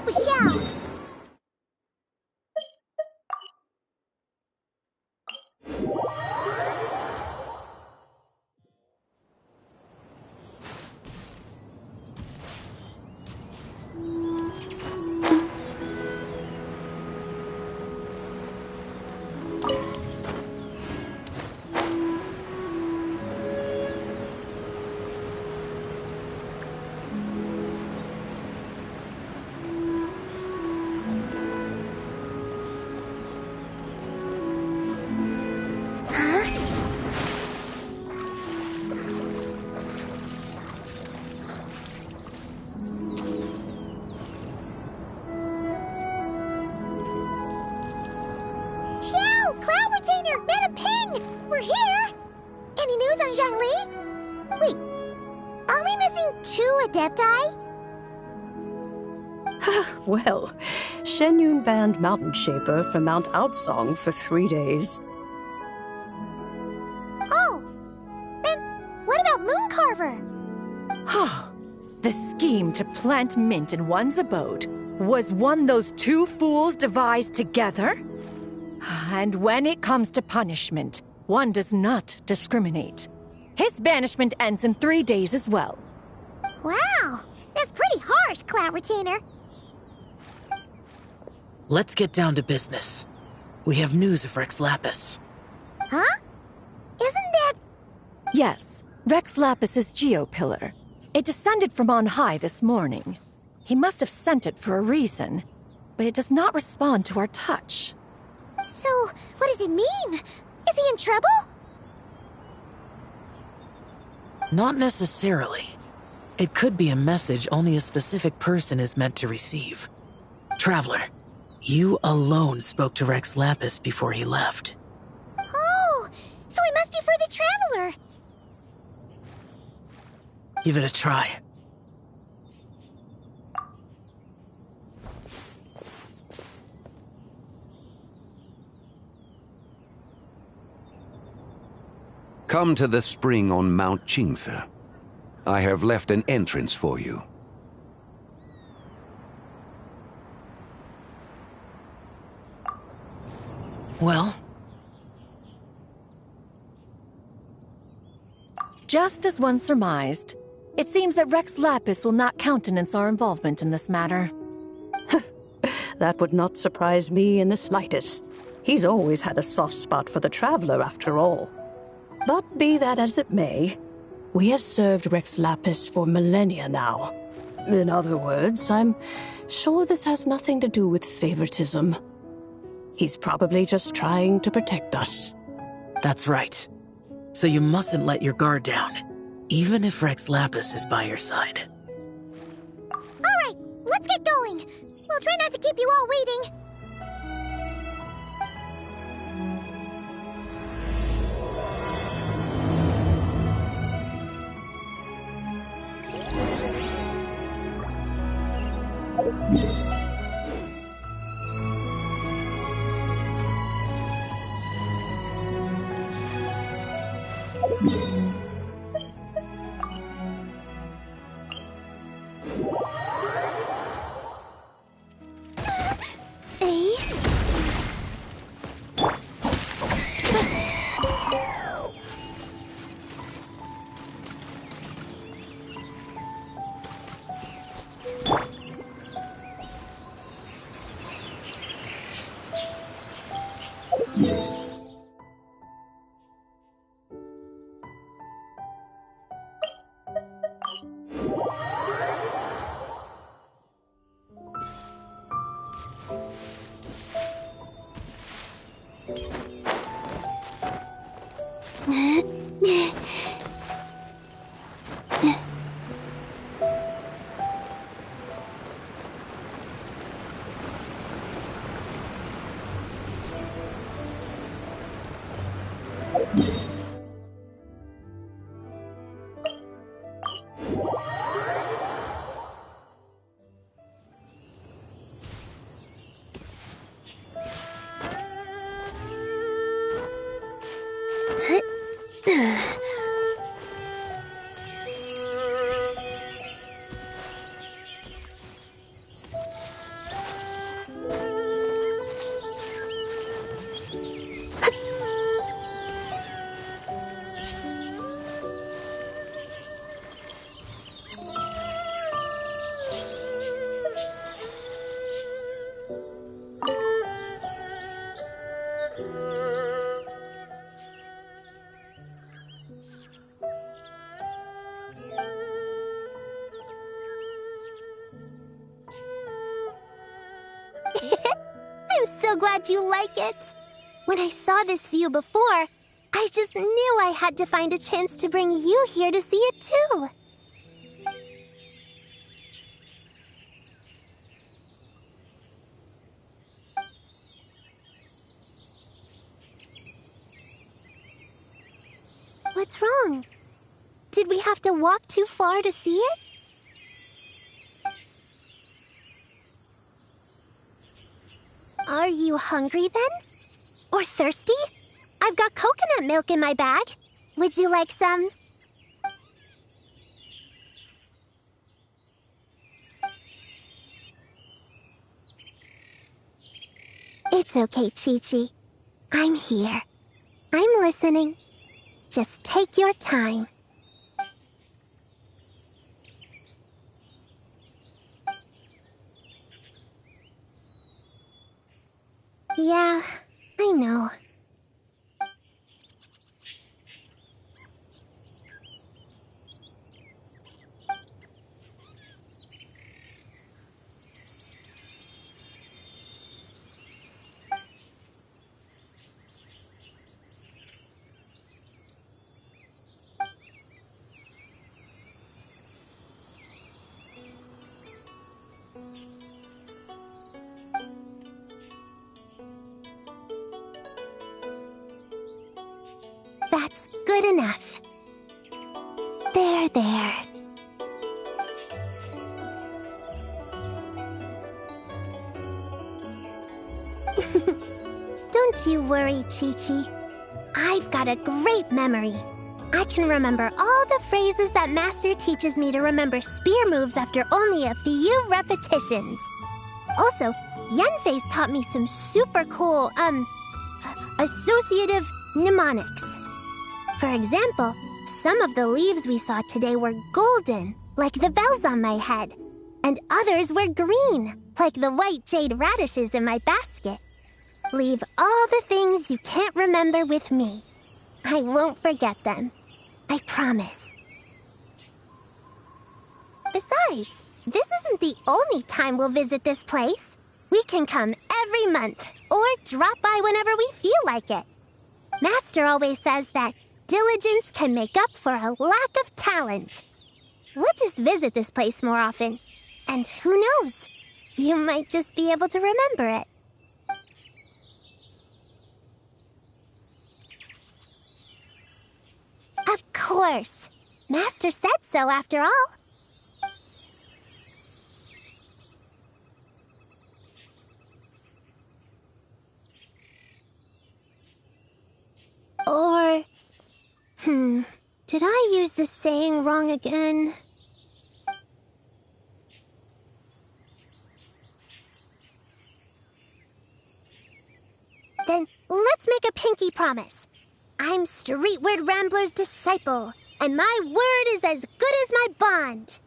up with Xiao. We're here! Any news on Zhangli? Wait, are we missing 2 Adepti? Well, Shenyun banned Mountain Shaper from Mount Outsong for 3 days. Oh, and what about Mooncarver? The scheme to plant mint in one's abode was one those 2 fools devised together? And when it comes to punishment, one does not discriminate. His banishment ends in 3 days as well. Wow, that's pretty harsh, Cloud Retainer. Let's get down to business. We have news of Rex Lapis. Huh? Isn't that... Yes, Rex Lapis's Geopillar. It descended from on high this morning. He must have sent it for a reason, but it does not respond to our touch. So, what does it mean? Is he in trouble? Not necessarily. It could be a message only a specific person is meant to receive. Traveler, you alone spoke to Rex Lapis before he left. Oh, so it must be for the Traveler. Give it a try. Come to the spring on Mount Qingse. I have left an entrance for you. Well? Just as one surmised, it seems that Rex Lapis will not countenance our involvement in this matter. That would not surprise me in the slightest. He's always had a soft spot for the Traveler, after all. But be that as it may, we have served Rex Lapis for millennia now. In other words, I'm sure this has nothing to do with favoritism. He's probably just trying to protect us. That's right. So you mustn't let your guard down, even if Rex Lapis is by your side. Alright, let's get going. We'll try not to keep you all waiting. I'm so glad you like it. When I saw this view before, I just knew I had to find a chance to bring you here to see it too. What's wrong? Did we have to walk too far to see it? Are you hungry then? Or thirsty? I've got coconut milk in my bag. Would you like some? It's okay, Chi-Chi. I'm here. I'm listening. Just take your time. Yeah, I know. That's good enough. There, there. Don't you worry, Chi-Chi. I've got a great memory. I can remember all the phrases that Master teaches me to remember spear moves after only a few repetitions. Also, Yanfei's taught me some super cool, associative mnemonics. For example, some of the leaves we saw today were golden, like the bells on my head. And others were green, like the white jade radishes in my basket. Leave all the things you can't remember with me. I won't forget them. I promise. Besides, this isn't the only time we'll visit this place. We can come every month, or drop by whenever we feel like it. Master always says that diligence can make up for a lack of talent. We'll just visit this place more often. And who knows? You might just be able to remember it. Of course. Master said so after all. Or... did I use the saying wrong again? Then let's make a pinky promise. I'm Streetward Rambler's disciple, and my word is as good as my bond.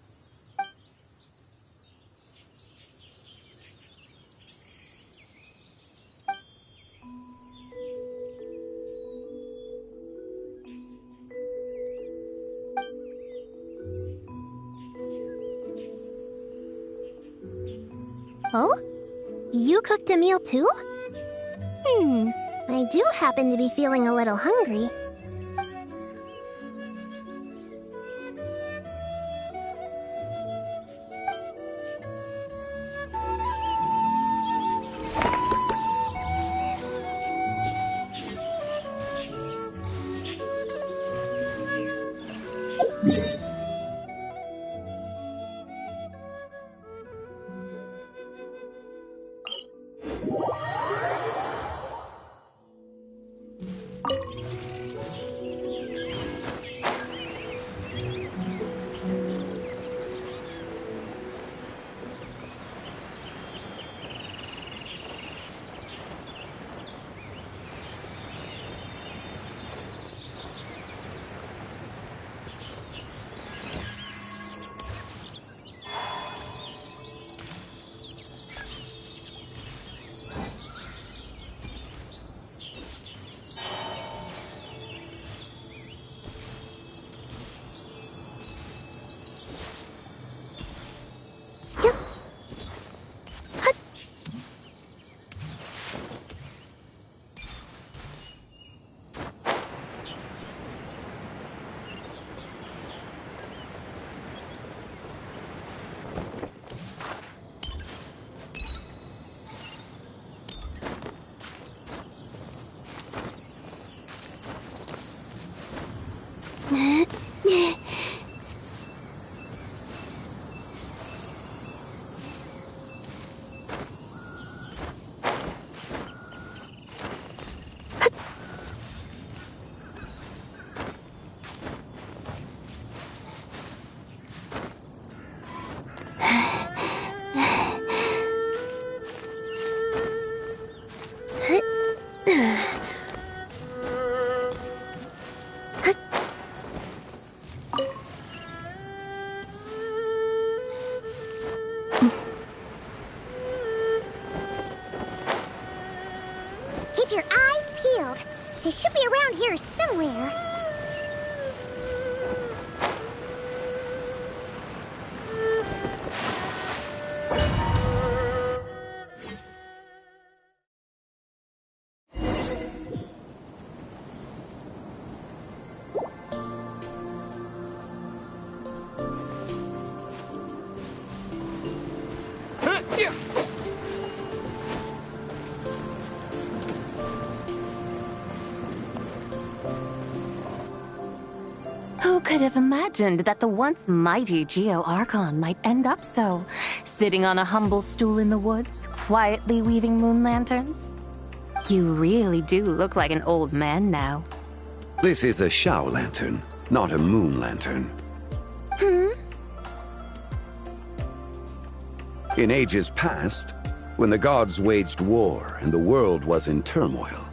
Oh? You cooked a meal too? I do happen to be feeling a little hungry. It should be around here somewhere. Who could have imagined that the once mighty Geo Archon might end up so, sitting on a humble stool in the woods, quietly weaving moon lanterns? You really do look like an old man now. This is a Shao lantern, not a moon lantern. In ages past, when the gods waged war and the world was in turmoil,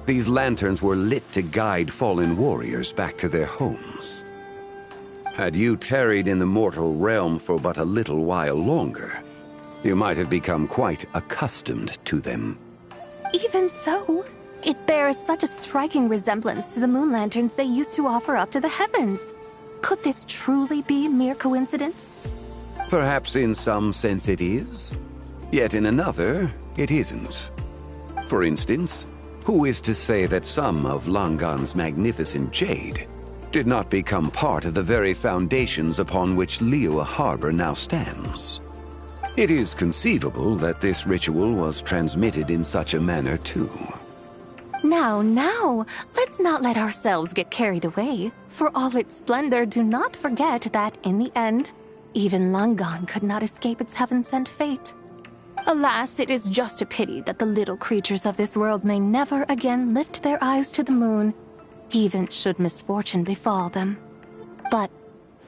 these lanterns were lit to guide fallen warriors back to their homes. Had you tarried in the mortal realm for but a little while longer, you might have become quite accustomed to them. Even so, it bears such a striking resemblance to the moon lanterns they used to offer up to the heavens. Could this truly be mere coincidence? Perhaps in some sense it is, yet in another, it isn't. For instance, who is to say that some of Langan's magnificent jade did not become part of the very foundations upon which Liyue Harbor now stands? It is conceivable that this ritual was transmitted in such a manner too. Now, let's not let ourselves get carried away. For all its splendor, do not forget that, in the end, even Langan could not escape its heaven-sent fate. Alas, it is just a pity that the little creatures of this world may never again lift their eyes to the moon, even should misfortune befall them. But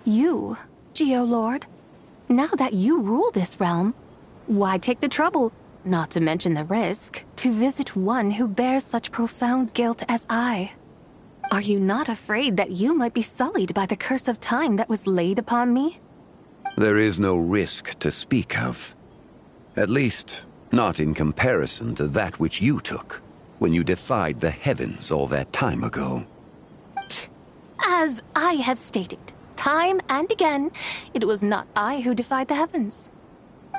you, Geolord, now that you rule this realm, why take the trouble, not to mention the risk, to visit one who bears such profound guilt as I? Are you not afraid that you might be sullied by the curse of time that was laid upon me? There is no risk to speak of. At least, not in comparison to that which you took when you defied the heavens all that time ago. As I have stated, time and again, it was not I who defied the heavens.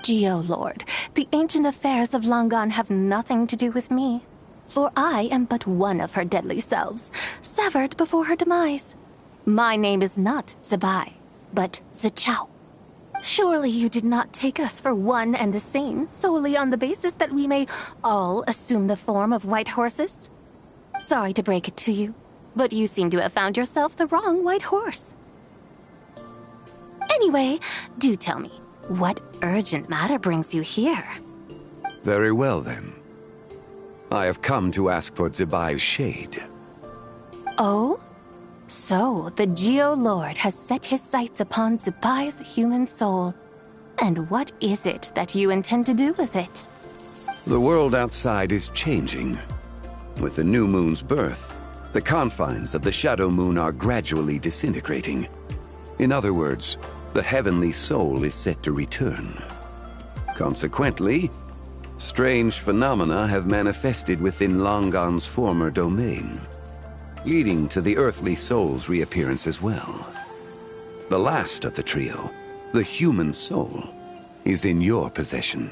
Geolord, the ancient affairs of Langan have nothing to do with me, for I am but one of her deadly selves, severed before her demise. My name is not Zebai, but Zichao. Surely you did not take us for one and the same solely on the basis that we may all assume the form of white horses? Sorry to break it to you, but you seem to have found yourself the wrong white horse. Anyway, do tell me, what urgent matter brings you here? Very well then. I have come to ask for Zebai's shade. Oh? So, the Geolord has set his sights upon Zebai's human soul. And what is it that you intend to do with it? The world outside is changing. With the new moon's birth, the confines of the Shadow Moon are gradually disintegrating. In other words, the heavenly soul is set to return. Consequently, strange phenomena have manifested within Langan's former domain, leading to the earthly soul's reappearance as well. The last of the trio, the human soul, is in your possession.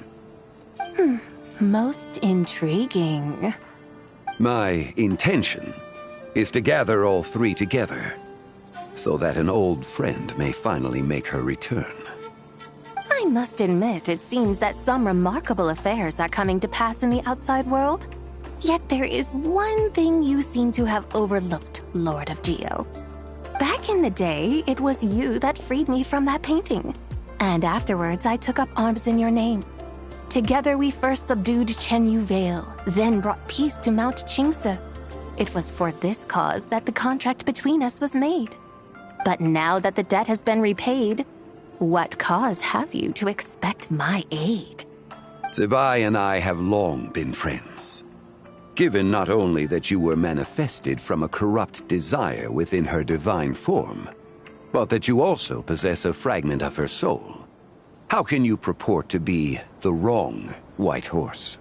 Most intriguing. My intention is to gather all three together, so that an old friend may finally make her return. I must admit, it seems that some remarkable affairs are coming to pass in the outside world. Yet there is one thing you seem to have overlooked, Lord of Geo. Back in the day, it was you that freed me from that painting. And afterwards, I took up arms in your name. Together we first subdued Chenyu Vale, then brought peace to Mount Qingse. It was for this cause that the contract between us was made. But now that the debt has been repaid, what cause have you to expect my aid? Zebai and I have long been friends. Given not only that you were manifested from a corrupt desire within her divine form, but that you also possess a fragment of her soul, how can you purport to be the wrong white horse?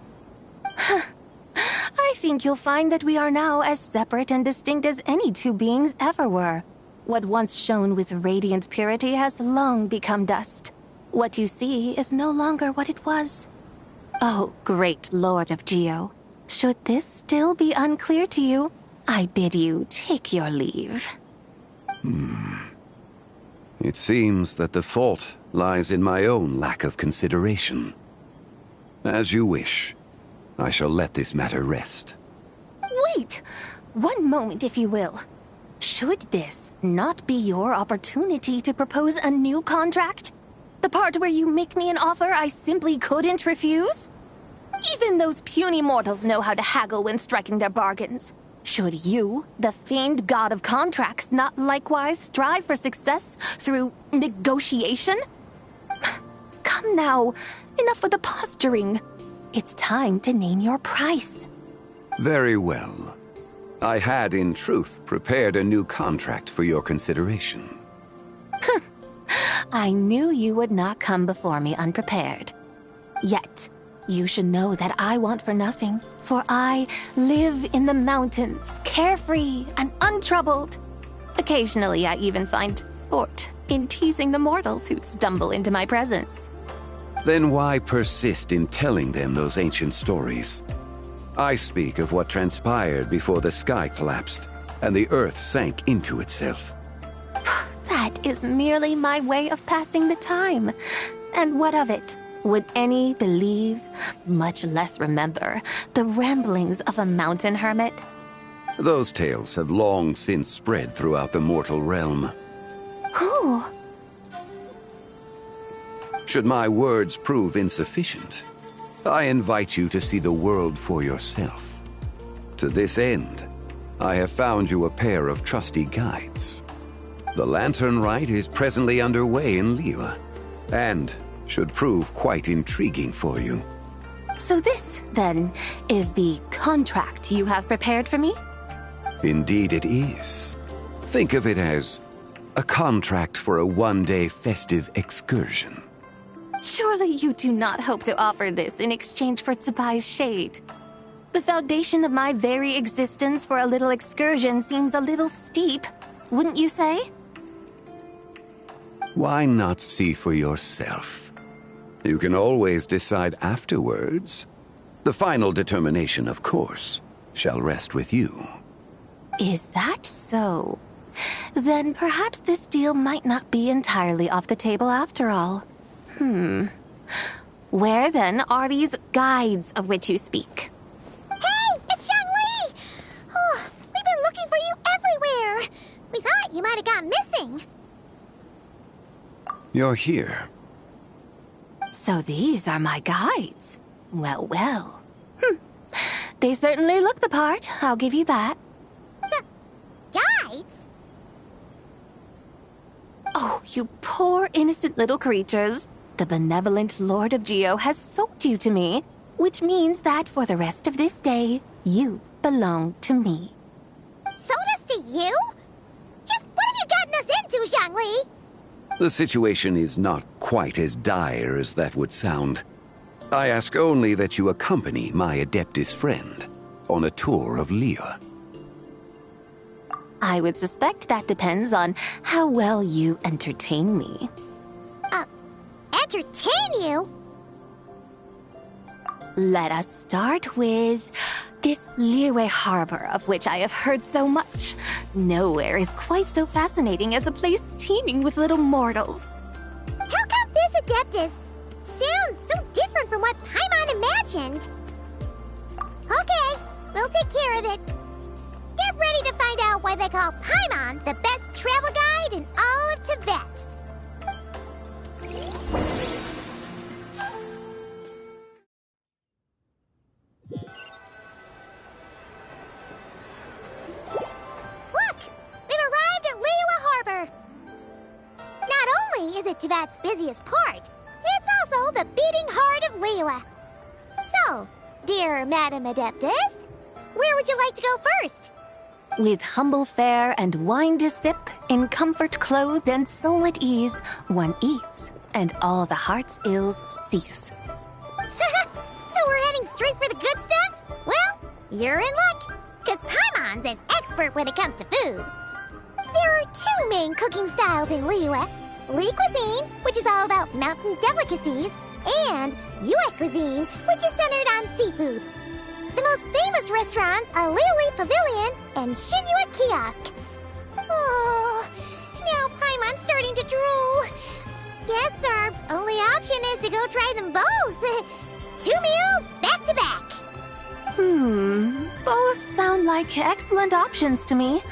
I think think you'll find that we are now as separate and distinct as any two beings ever were. What once shone with radiant purity has long become dust. What you see is no longer what it was. Oh, great Lord of Geo, should this still be unclear to you, I bid you take your leave. It seems that the fault lies in my own lack of consideration. As you wish. I shall let this matter rest. Wait! One moment, if you will. Should this not be your opportunity to propose a new contract? The part where you make me an offer I simply couldn't refuse? Even those puny mortals know how to haggle when striking their bargains. Should you, the famed god of contracts, not likewise strive for success through negotiation? Come now, enough with the posturing. It's time to name your price. Very well. I had, in truth, prepared a new contract for your consideration. I knew you would not come before me unprepared. Yet, you should know that I want for nothing, for I live in the mountains, carefree and untroubled. Occasionally, I even find sport in teasing the mortals who stumble into my presence. Then why persist in telling them those ancient stories? I speak of what transpired before the sky collapsed and the earth sank into itself. That is merely my way of passing the time. And what of it? Would any believe, much less remember, the ramblings of a mountain hermit? Those tales have long since spread throughout the mortal realm. Who? Should my words prove insufficient, I invite you to see the world for yourself. To this end, I have found you a pair of trusty guides. The lantern rite is presently underway in Liyue, and should prove quite intriguing for you. So this, then, is the contract you have prepared for me? Indeed it is. Think of it as a contract for a one-day festive excursion. Surely you do not hope to offer this in exchange for Tsubai's shade. The foundation of my very existence for a little excursion seems a little steep, wouldn't you say? Why not see for yourself? You can always decide afterwards. The final determination, of course, shall rest with you. Is that so? Then perhaps this deal might not be entirely off the table after all. Where then are these guides of which you speak? Hey, it's Zhongli! Oh, we've been looking for you everywhere. We thought you might have gone missing. You're here. So these are my guides. Well, well. They certainly look the part, I'll give you that. Guides? Oh, you poor innocent little creatures. The benevolent Lord of Geo has sold you to me, which means that for the rest of this day, you belong to me. Sold us to you? Just what have you gotten us into, Zhongli? The situation is not quite as dire as that would sound. I ask only that you accompany my Adeptus friend on a tour of Liyue. I would suspect that depends on how well you entertain me. Entertain you? Let us start with this Liyue harbor of which I have heard so much. Nowhere is quite so fascinating as a place teeming with little mortals. How come this Adeptus sounds so different from what Paimon imagined? Okay, we'll take care of it. Get ready to find out why they call Paimon the best travel guide in all of Tibet. Look! We've arrived at Liyue Harbor. Not only is it Tibet's busiest port, it's also the beating heart of Liyue. So, dear Madam Adeptus, where would you like to go first? With humble fare and wine to sip, in comfort clothed and soul at ease, one eats, and all the heart's ills cease. So we're heading straight for the good stuff? Well, You're in luck, because Paimon's an expert when it comes to food. There are two main cooking styles in Liyue. Li cuisine, which is all about mountain delicacies, and Yue cuisine, which is centered on seafood. The most famous restaurants are Liuli Pavilion and Shinyue Kiosk. Oh, now Paimon's starting to drool. Guess our only option is to go try them both. 2 meals, back to back. Both sound like excellent options to me.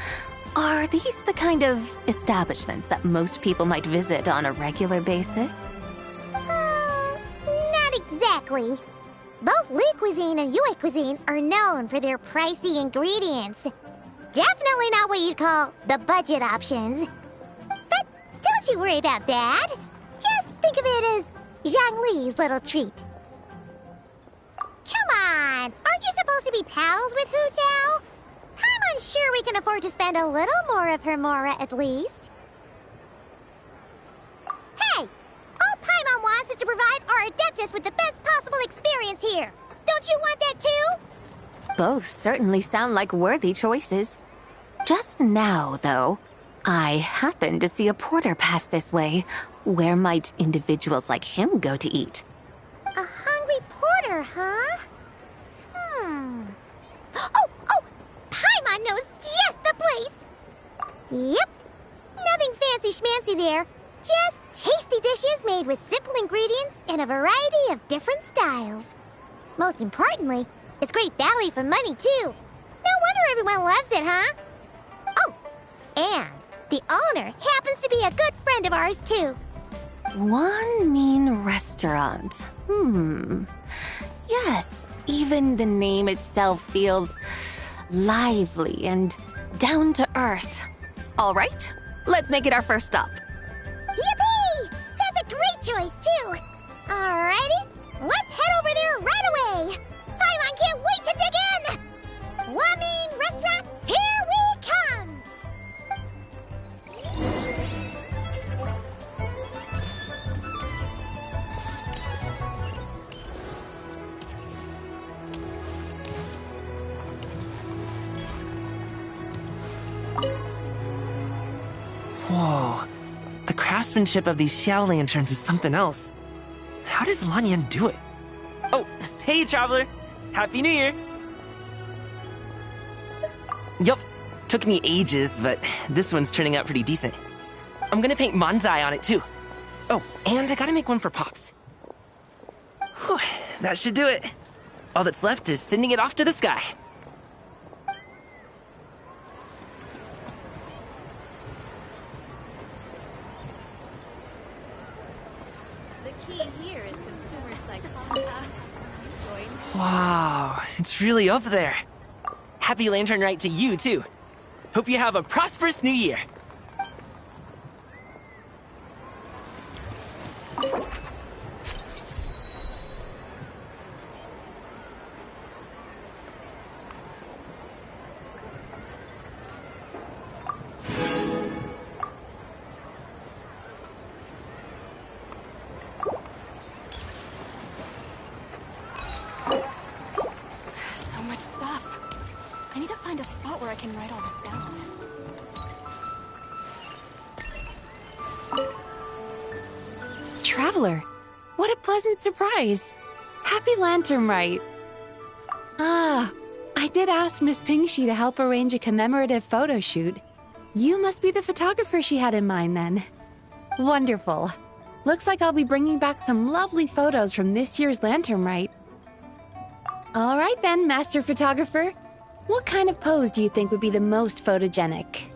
Are these the kind of establishments that most people might visit on a regular basis? Not exactly. Both Li cuisine and Yue cuisine are known for their pricey ingredients. Definitely not what you'd call the budget options. But don't you worry about that. Just think of it as Zhang Li's little treat. Come on! Aren't you supposed to be pals with Hu Tao? I'm unsure we can afford to spend a little more of her mora at least. Hey! All Paimon wants is to provide our Adeptus with the best possible experience here. Don't you want that too? Both certainly sound like worthy choices. Just now, though, I happened to see a porter pass this way. Where might individuals like him go to eat? A hungry porter, huh? Oh! Paimon knows just the place! Yep. Nothing fancy schmancy there. Just tasty dishes made with simple ingredients in a variety of different styles. Most importantly, it's great value for money, too. No wonder everyone loves it, huh? Oh, and the owner happens to be a good friend of ours, too. One mean restaurant. Yes, even the name itself feels lively and down to earth. All right, let's make it our first stop. Yippee! That's a great choice, too. Alrighty, let's head over there right away. Paimon can't wait to dig in. Wamin Restaurant, here we come. Whoa. The craftsmanship of these Xiao lanterns is something else. How does Lanyan do it? Oh, hey, traveler! Happy New Year! Yup, took me ages, but this one's turning out pretty decent. I'm gonna paint Manzai on it too. Oh, and I gotta make one for Pops. Whew, that should do it. All that's left is sending it off to the sky. Wow, it's really up there. Happy Lantern Rite to you, too. Hope you have a prosperous new year. So much stuff. I need to find a spot where I can write all this down. Traveler, what a pleasant surprise. Happy Lantern Rite. Ah, I did ask Miss Pingxi to help arrange a commemorative photo shoot. You must be the photographer she had in mind then. Wonderful. Looks like I'll be bringing back some lovely photos from this year's Lantern Rite. All right then, Master Photographer. What kind of pose do you think would be the most photogenic?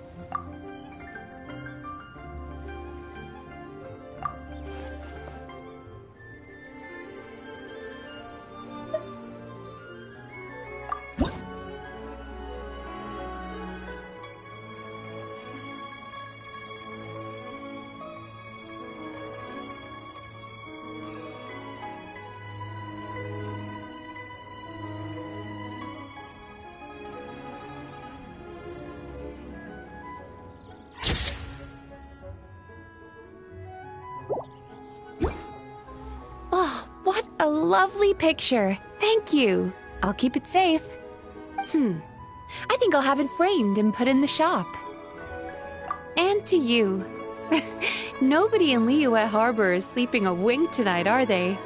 Oh, what a lovely picture. Thank you. I'll keep it safe. I think I'll have it framed and put in the shop. And to you. Nobody in Liyue Harbor is sleeping a wink tonight, are they?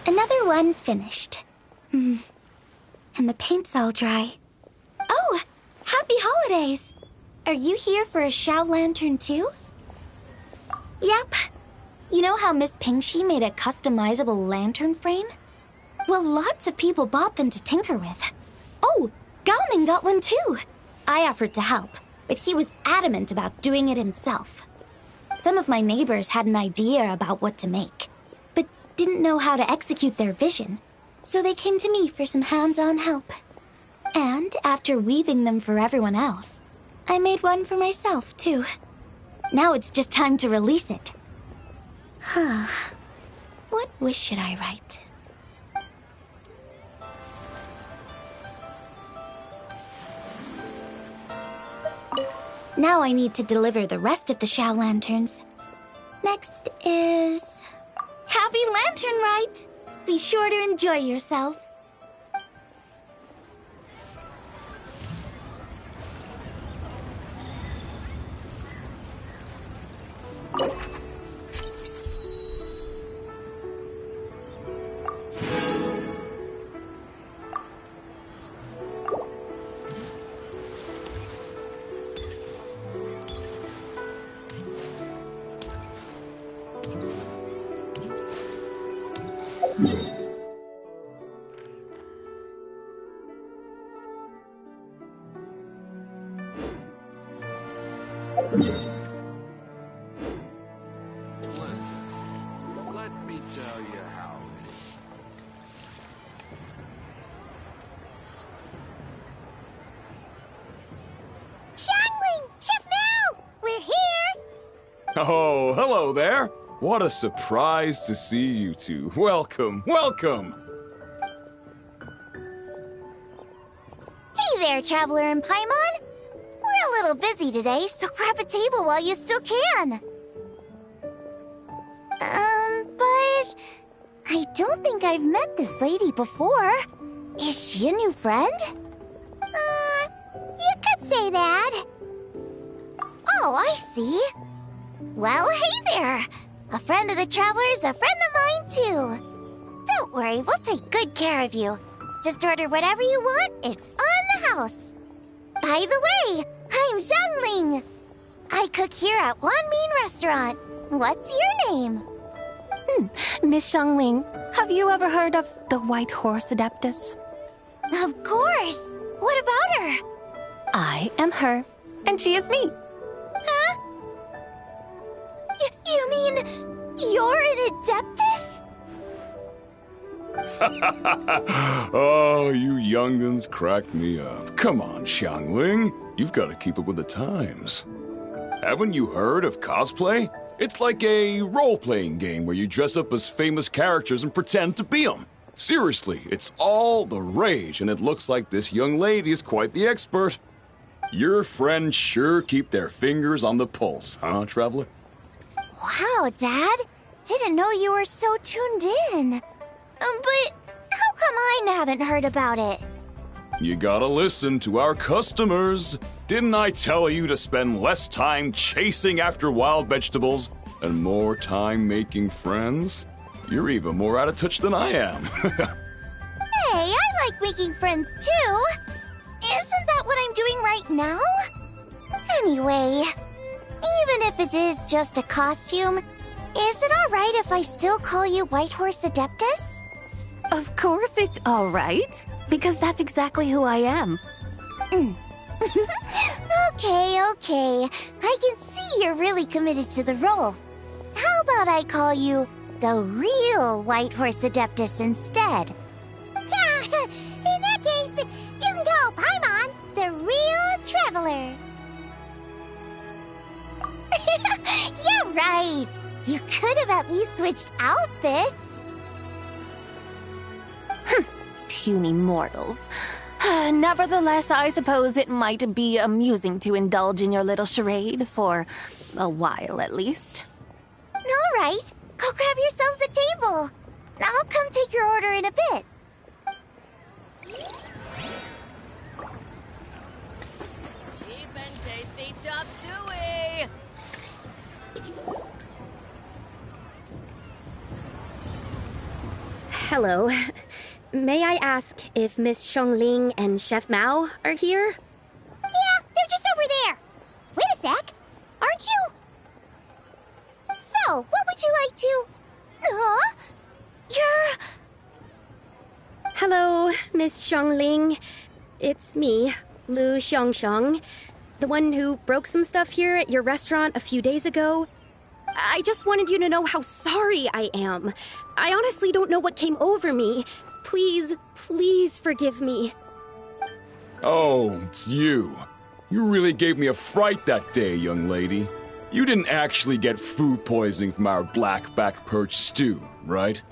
Another one finished. And the paint's all dry. Oh, happy holidays! Are you here for a Xiao Lantern too? Yep. You know how Miss Pingxi made a customizable lantern frame? Well, lots of people bought them to tinker with. Oh, Gaoming got one too. I offered to help, but he was adamant about doing it himself. Some of my neighbors had an idea about what to make, but didn't know how to execute their vision, so they came to me for some hands-on help. And after weaving them for everyone else, I made one for myself, too. Now it's just time to release it. What wish should I write? Now I need to deliver the rest of the Xiao Lanterns. Next is... Happy Lantern Rite! Be sure to enjoy yourself. Let me tell you how it is. Xiangling! Shift now! We're here! Oh, hello there! What a surprise to see you two. Welcome, welcome! Hey there, Traveler and Paimon! We're a little busy today, so grab a table while you still can. But... I don't think I've met this lady before. Is she a new friend? You could say that. Oh, I see. Well, hey there. A friend of the Traveler's a friend of mine, too. Don't worry, we'll take good care of you. Just order whatever you want, it's on the house. By the way, I'm Xiangling. I cook here at Wanmin Restaurant. What's your name? Miss Xiangling, have you ever heard of the White Horse Adeptus? Of course. What about her? I am her, and she is me. Huh? You mean you're an Adeptus? Oh, you young'uns crack me up. Come on, Xiangling. You've got to keep up with the times. Haven't you heard of cosplay? It's like a role-playing game where you dress up as famous characters and pretend to be them. Seriously, it's all the rage, and it looks like this young lady is quite the expert. Your friends sure keep their fingers on the pulse, huh, Traveler? Wow, Dad. Didn't know you were so tuned in. But how come I haven't heard about it? You gotta listen to our customers. Didn't I tell you to spend less time chasing after wild vegetables and more time making friends? You're even more out of touch than I am. Hey, I like making friends too. Isn't that what I'm doing right now? Anyway, even if it is just a costume, is it alright if I still call you White Horse Adeptus? Of course it's all right, because that's exactly who I am. Okay. I can see you're really committed to the role. How about I call you the real White Horse Adeptus instead? In that case, you can call Paimon the real traveler. Yeah, right. You could have at least switched outfits. Puny mortals. Nevertheless, I suppose it might be amusing to indulge in your little charade, for a while at least. All right, go grab yourselves a table. I'll come take your order in a bit. Cheap and tasty chop suey! Hello. May I ask if Miss Xiongling and Chef Mao are here? Yeah, they're just over there. Wait a sec. Aren't you? So, what would you like to... You're... Hello, Miss Xiongling. It's me, Lu Xiongxiong, the one who broke some stuff here at your restaurant a few days ago. I just wanted you to know how sorry I am. I honestly don't know what came over me. Please, please forgive me. Oh, it's you. You really gave me a fright that day, young lady. You didn't actually get food poisoning from our blackback perch stew, right?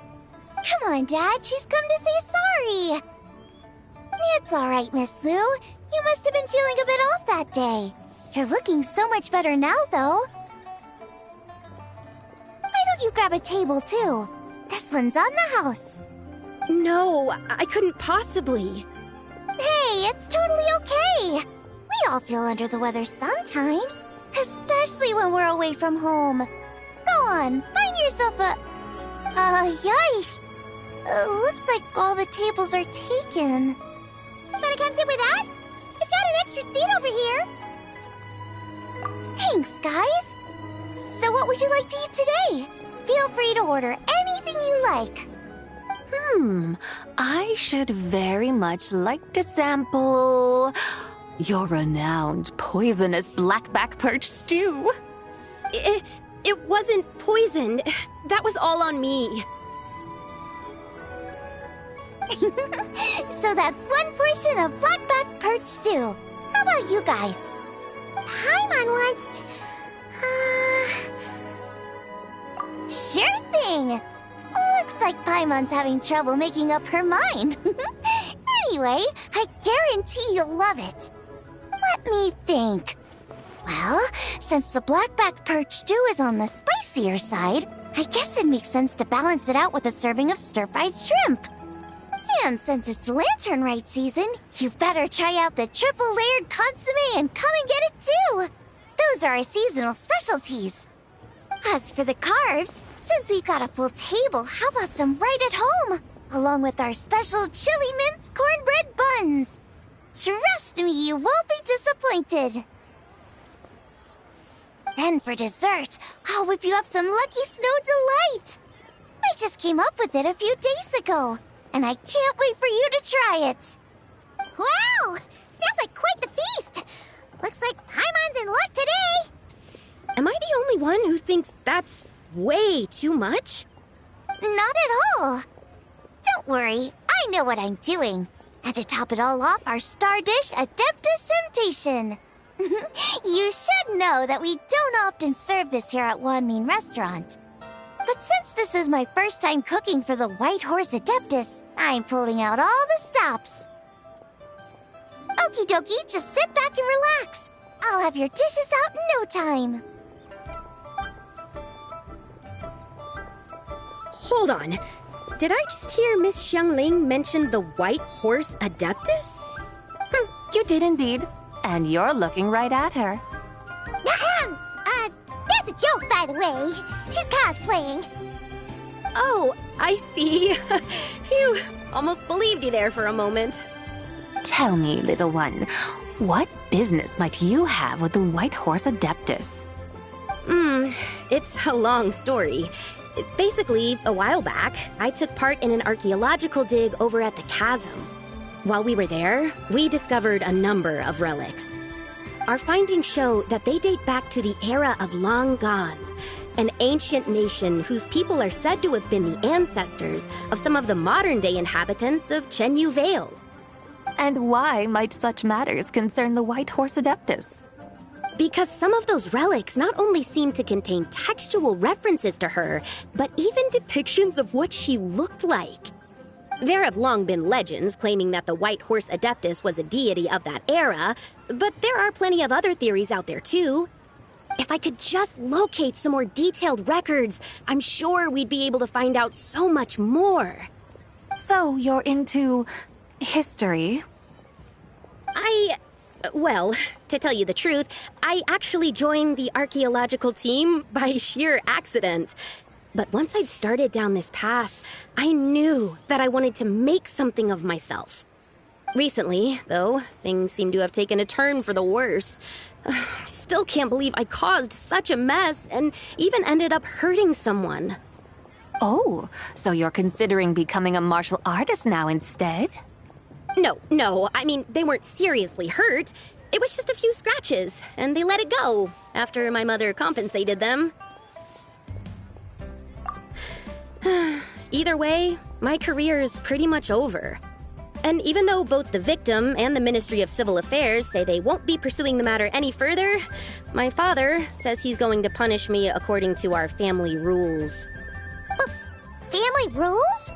Come on, Dad. She's come to say sorry. It's all right, Miss Lu. You must have been feeling a bit off that day. You're looking so much better now, though. Why don't you grab a table, too? This one's on the house. No, I couldn't possibly. Hey, it's totally okay. We all feel under the weather sometimes, especially when we're away from home. Go on, find yourself a... yikes. Looks like all the tables are taken. Wanna come sit with us? We've got an extra seat over here. Thanks, guys. So what would you like to eat today? Feel free to order anything you like. I should very much like to sample your renowned poisonous blackback perch stew. It wasn't poisoned. That was all on me. So that's one portion of blackback perch stew. How about you guys? Paimon wants... Sure thing! Looks like Paimon's having trouble making up her mind. Anyway, I guarantee you'll love it. Let me think. Well, since the blackback perch stew is on the spicier side, I guess it makes sense to balance it out with a serving of stir-fried shrimp. And since it's lantern-rite season, you better try out the triple-layered consommé and come and get it too! Those are our seasonal specialties. As for the carbs, since we've got a full table, how about some right at home? Along with our special chili mince cornbread buns. Trust me, you won't be disappointed. Then for dessert, I'll whip you up some Lucky Snow Delight. I just came up with it a few days ago, and I can't wait for you to try it. Wow! Sounds like quite the feast. Looks like Paimon's in luck today. Am I the only one who thinks that's way too much? Not at all. Don't worry, I know what I'm doing. And to top it all off, our star dish, Adeptus Temptation. You should know that we don't often serve this here at Wanmin Restaurant. But since this is my first time cooking for the White Horse Adeptus, I'm pulling out all the stops. Okie dokie, just sit back and relax. I'll have your dishes out in no time. Hold on. Did I just hear Miss Xiongling mention the White Horse Adeptus? You did indeed. And you're looking right at her. That's a joke, by the way. She's cosplaying. Oh, I see. Phew, almost believed you there for a moment. Tell me, little one, what business might you have with the White Horse Adeptus? It's a long story. Basically, a while back, I took part in an archaeological dig over at the chasm. While we were there, we discovered a number of relics. Our findings show that they date back to the era of Long Gone, an ancient nation whose people are said to have been the ancestors of some of the modern-day inhabitants of Chenyu Vale. And why might such matters concern the White Horse Adeptus? Because some of those relics not only seem to contain textual references to her, but even depictions of what she looked like. There have long been legends claiming that the White Horse Adeptus was a deity of that era, but there are plenty of other theories out there too. If I could just locate some more detailed records, I'm sure we'd be able to find out so much more. So you're into history? Well, to tell you the truth, I actually joined the archaeological team by sheer accident. But once I'd started down this path, I knew that I wanted to make something of myself. Recently, though, things seem to have taken a turn for the worse. I still can't believe I caused such a mess and even ended up hurting someone. Oh, so you're considering becoming a martial artist now instead? No, I mean, they weren't seriously hurt. It was just a few scratches, and they let it go after my mother compensated them. Either way, my career's pretty much over. And even though both the victim and the Ministry of Civil Affairs say they won't be pursuing the matter any further, my father says he's going to punish me according to our family rules. Family rules?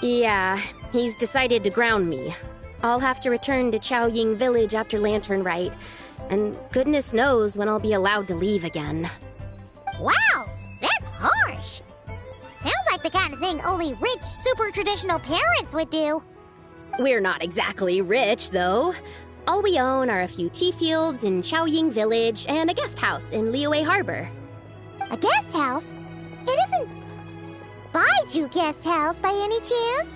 Yeah, he's decided to ground me. I'll have to return to Chaoying Village after Lantern Rite, and goodness knows when I'll be allowed to leave again. Wow, that's harsh. Sounds like the kind of thing only rich, super traditional parents would do. We're not exactly rich, though. All we own are a few tea fields in Chaoying Village and a guest house in Liyue Harbor. A guest house? It isn't Baiju Guest House by any chance?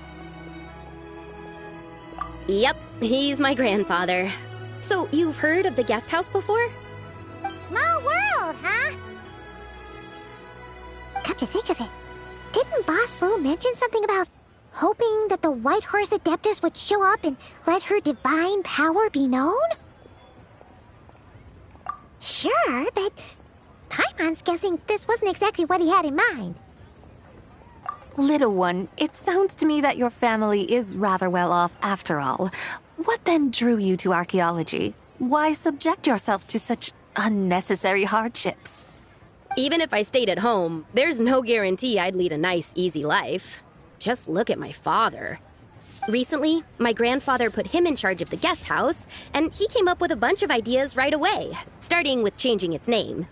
Yep, he's my grandfather. So you've heard of the guest house before? Small world, huh? Come to think of it, didn't Boss Fu mention something about hoping that the White Horse Adeptus would show up and let her divine power be known? Sure, but Paimon's guessing this wasn't exactly what he had in mind. Little one, it sounds to me that your family is rather well off after all. What then drew you to archaeology? Why subject yourself to such unnecessary hardships? Even if I stayed at home, there's no guarantee I'd lead a nice, easy life. Just look at my father. Recently, my grandfather put him in charge of the guest house, and he came up with a bunch of ideas right away, starting with changing its name.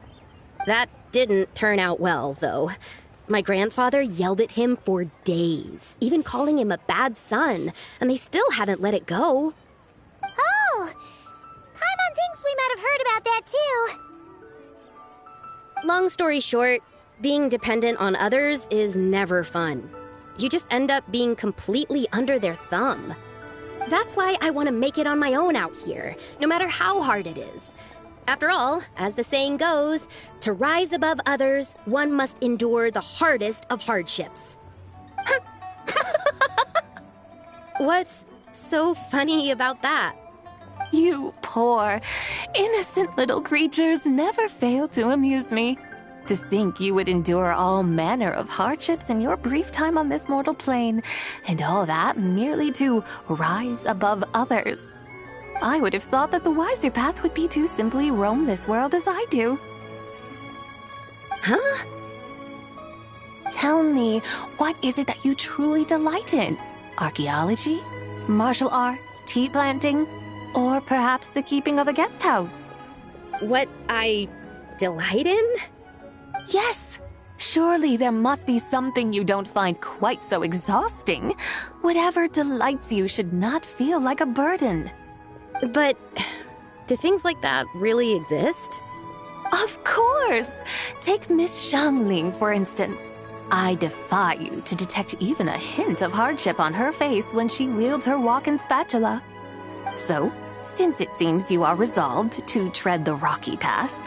That didn't turn out well, though. My grandfather yelled at him for days, even calling him a bad son, and they still haven't let it go. Oh! Paimon thinks we might have heard about that too. Long story short, being dependent on others is never fun. You just end up being completely under their thumb. That's why I want to make it on my own out here, no matter how hard it is. After all, as the saying goes, to rise above others, one must endure the hardest of hardships. What's so funny about that? You poor, innocent little creatures never fail to amuse me. To think you would endure all manner of hardships in your brief time on this mortal plane, and all that merely to rise above others. I would have thought that the wiser path would be to simply roam this world as I do. Huh? Tell me, what is it that you truly delight in? Archaeology? Martial arts? Tea planting? Or perhaps the keeping of a guest house? What I delight in? Yes! Surely there must be something you don't find quite so exhausting. Whatever delights you should not feel like a burden. But do things like that really exist? Of course! Take Miss Xiangling, for instance. I defy you to detect even a hint of hardship on her face when she wields her walking spatula. So, since it seems you are resolved to tread the rocky path,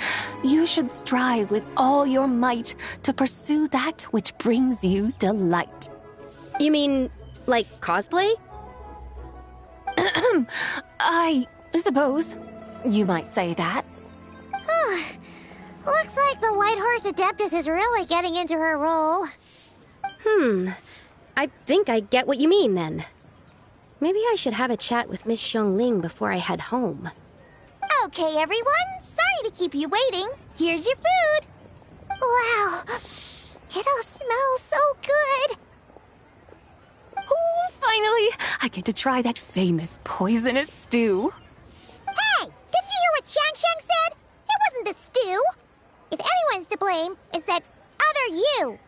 you should strive with all your might to pursue that which brings you delight. You mean, like cosplay? I suppose you might say that. Looks like the White Horse Adeptus is really getting into her role. I think I get what you mean then. Maybe I should have a chat with Miss Xiangling before I head home. Okay, everyone. Sorry to keep you waiting. Here's your food. Wow. It all smells so good. Oh, finally! I get to try that famous poisonous stew. Hey! Didn't you hear what Shang said? It wasn't the stew. If anyone's to blame, it's that other you.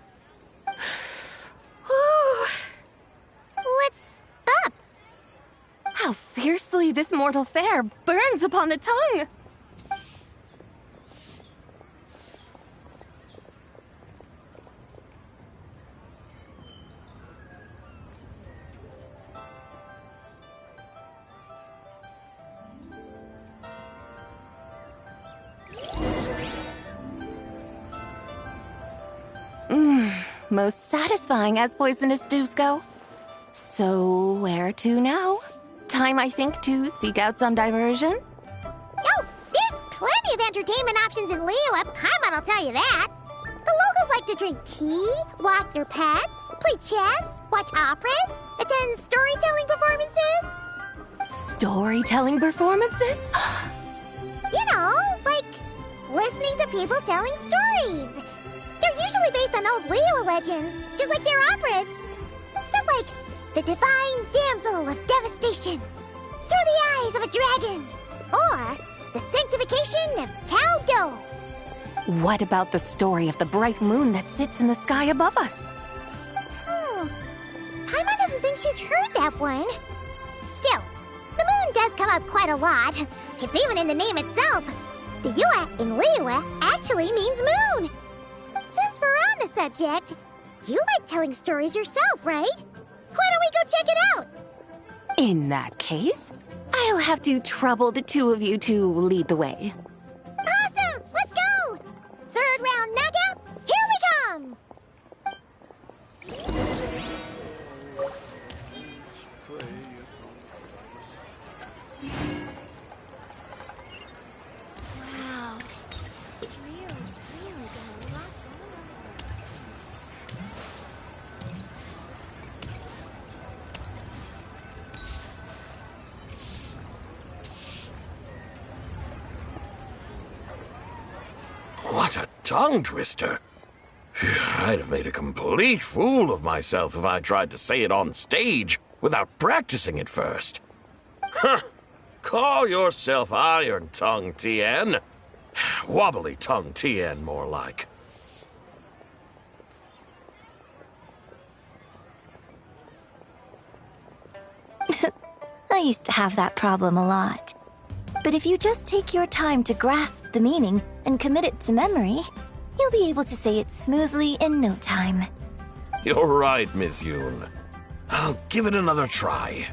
What's up? How fiercely this mortal fare burns upon the tongue! Most satisfying as poisonous stews go. So, where to now? Time, I think, to seek out some diversion? Oh, there's plenty of entertainment options in Liyue. Paimon will tell you that. The locals like to drink tea, walk their pets, play chess, watch operas, attend storytelling performances. Storytelling performances? You know, like listening to people telling stories. They're usually based on old Liyue legends, just like their operas. Stuff like the Divine Damsel of Devastation, Through the Eyes of a Dragon, or the Sanctification of Tao Do. What about the story of the bright moon that sits in the sky above us? Paimon doesn't think she's heard that one. Still, the moon does come up quite a lot. It's even in the name itself. The Yue in Liyue actually means moon. Since we're on the subject, you like telling stories yourself, right? Why don't we go check it out? In that case, I'll have to trouble the two of you to lead the way. Awesome! Let's go! Third round knockout, here we come! Wow. Rio's really got a lot going on. What a tongue twister. I'd have made a complete fool of myself if I tried to say it on stage without practicing it first. Huh. Call yourself Iron Tongue, Tien. Wobbly Tongue, Tien, more like. I used to have that problem a lot. But if you just take your time to grasp the meaning and commit it to memory, you'll be able to say it smoothly in no time. You're right, Miss Yoon. I'll give it another try.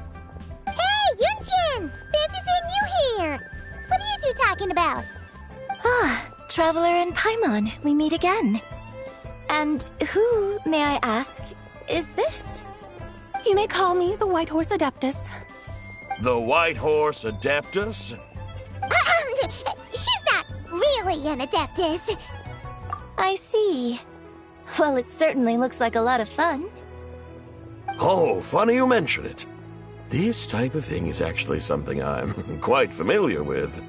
Hey, Yunchin! Fancy seeing you here! What are you two talking about? Ah, Traveler and Paimon, we meet again. And who, may I ask, is this? You may call me the White Horse Adeptus. The White Horse Adeptus? She's not really an Adeptus. I see. Well, it certainly looks like a lot of fun. Oh, funny you mention it. This type of thing is actually something I'm quite familiar with.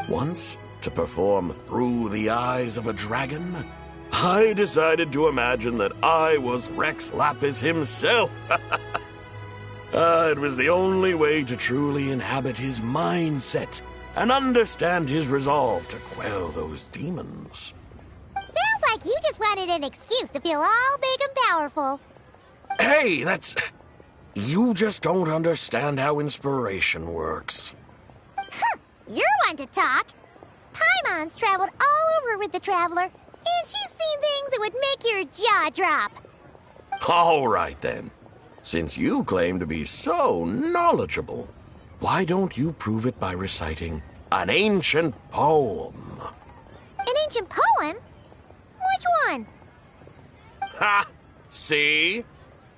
Once, to perform Through the Eyes of a Dragon, I decided to imagine that I was Rex Lapis himself. It was the only way to truly inhabit his mindset and understand his resolve to quell those demons. Sounds like you just wanted an excuse to feel all big and powerful. Hey, that's... You just don't understand how inspiration works. You're one to talk. Paimon's traveled all over with the Traveler, and she's seen things that would make your jaw drop. All right, then. Since you claim to be so knowledgeable, why don't you prove it by reciting an ancient poem? An ancient poem? Which one? Ha! See?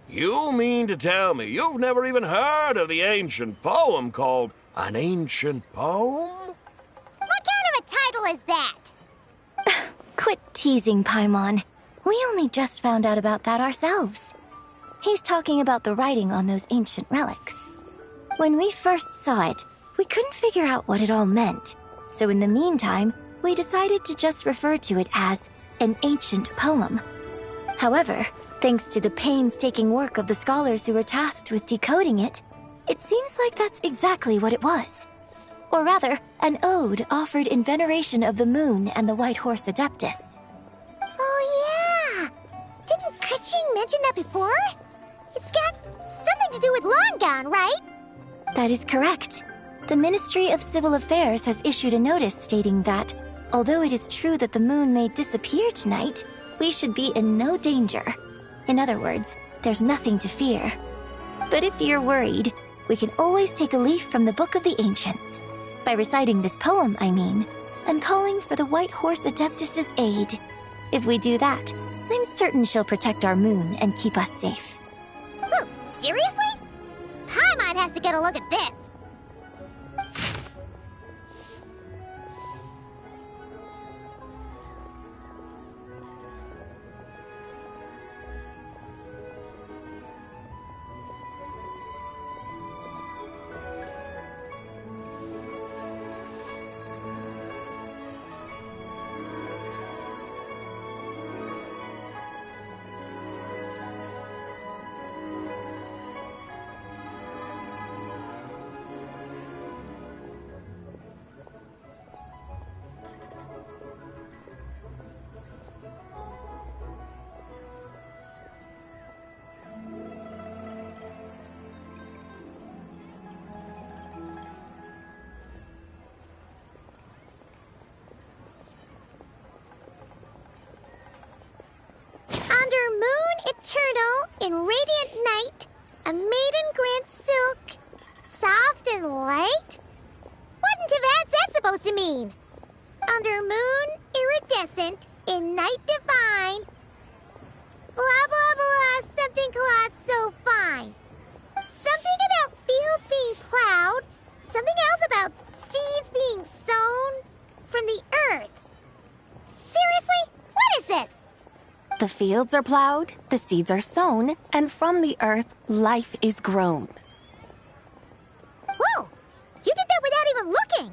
You mean to tell me you've never even heard of the ancient poem called An Ancient Poem? What kind of a title is that? Quit teasing, Paimon. We only just found out about that ourselves. He's talking about the writing on those ancient relics. When we first saw it, we couldn't figure out what it all meant. So in the meantime, we decided to just refer to it as an ancient poem. However, thanks to the painstaking work of the scholars who were tasked with decoding it, it seems like that's exactly what it was. Or rather, an ode offered in veneration of the moon and the White Horse Adeptus. Oh yeah! Didn't Kuching mention that before? It's got something to do with Longan, right? That is correct. The Ministry of Civil Affairs has issued a notice stating that, although it is true that the moon may disappear tonight, we should be in no danger. In other words, there's nothing to fear. But if you're worried, we can always take a leaf from the Book of the Ancients. By reciting this poem, I mean, and calling for the White Horse Adeptus' aid. If we do that, I'm certain she'll protect our moon and keep us safe. Ooh, seriously? Paimon has to get a look at this. Under moon eternal, in radiant night, a maiden grants silk, soft and light? What in Tibet's that supposed to mean? Under moon iridescent, in night divine, blah blah blah, something cloth so fine. Something about fields being plowed, something else about seeds being sown from the earth. Seriously? What is this? The fields are plowed, the seeds are sown, and from the earth, life is grown. Whoa! You did that without even looking!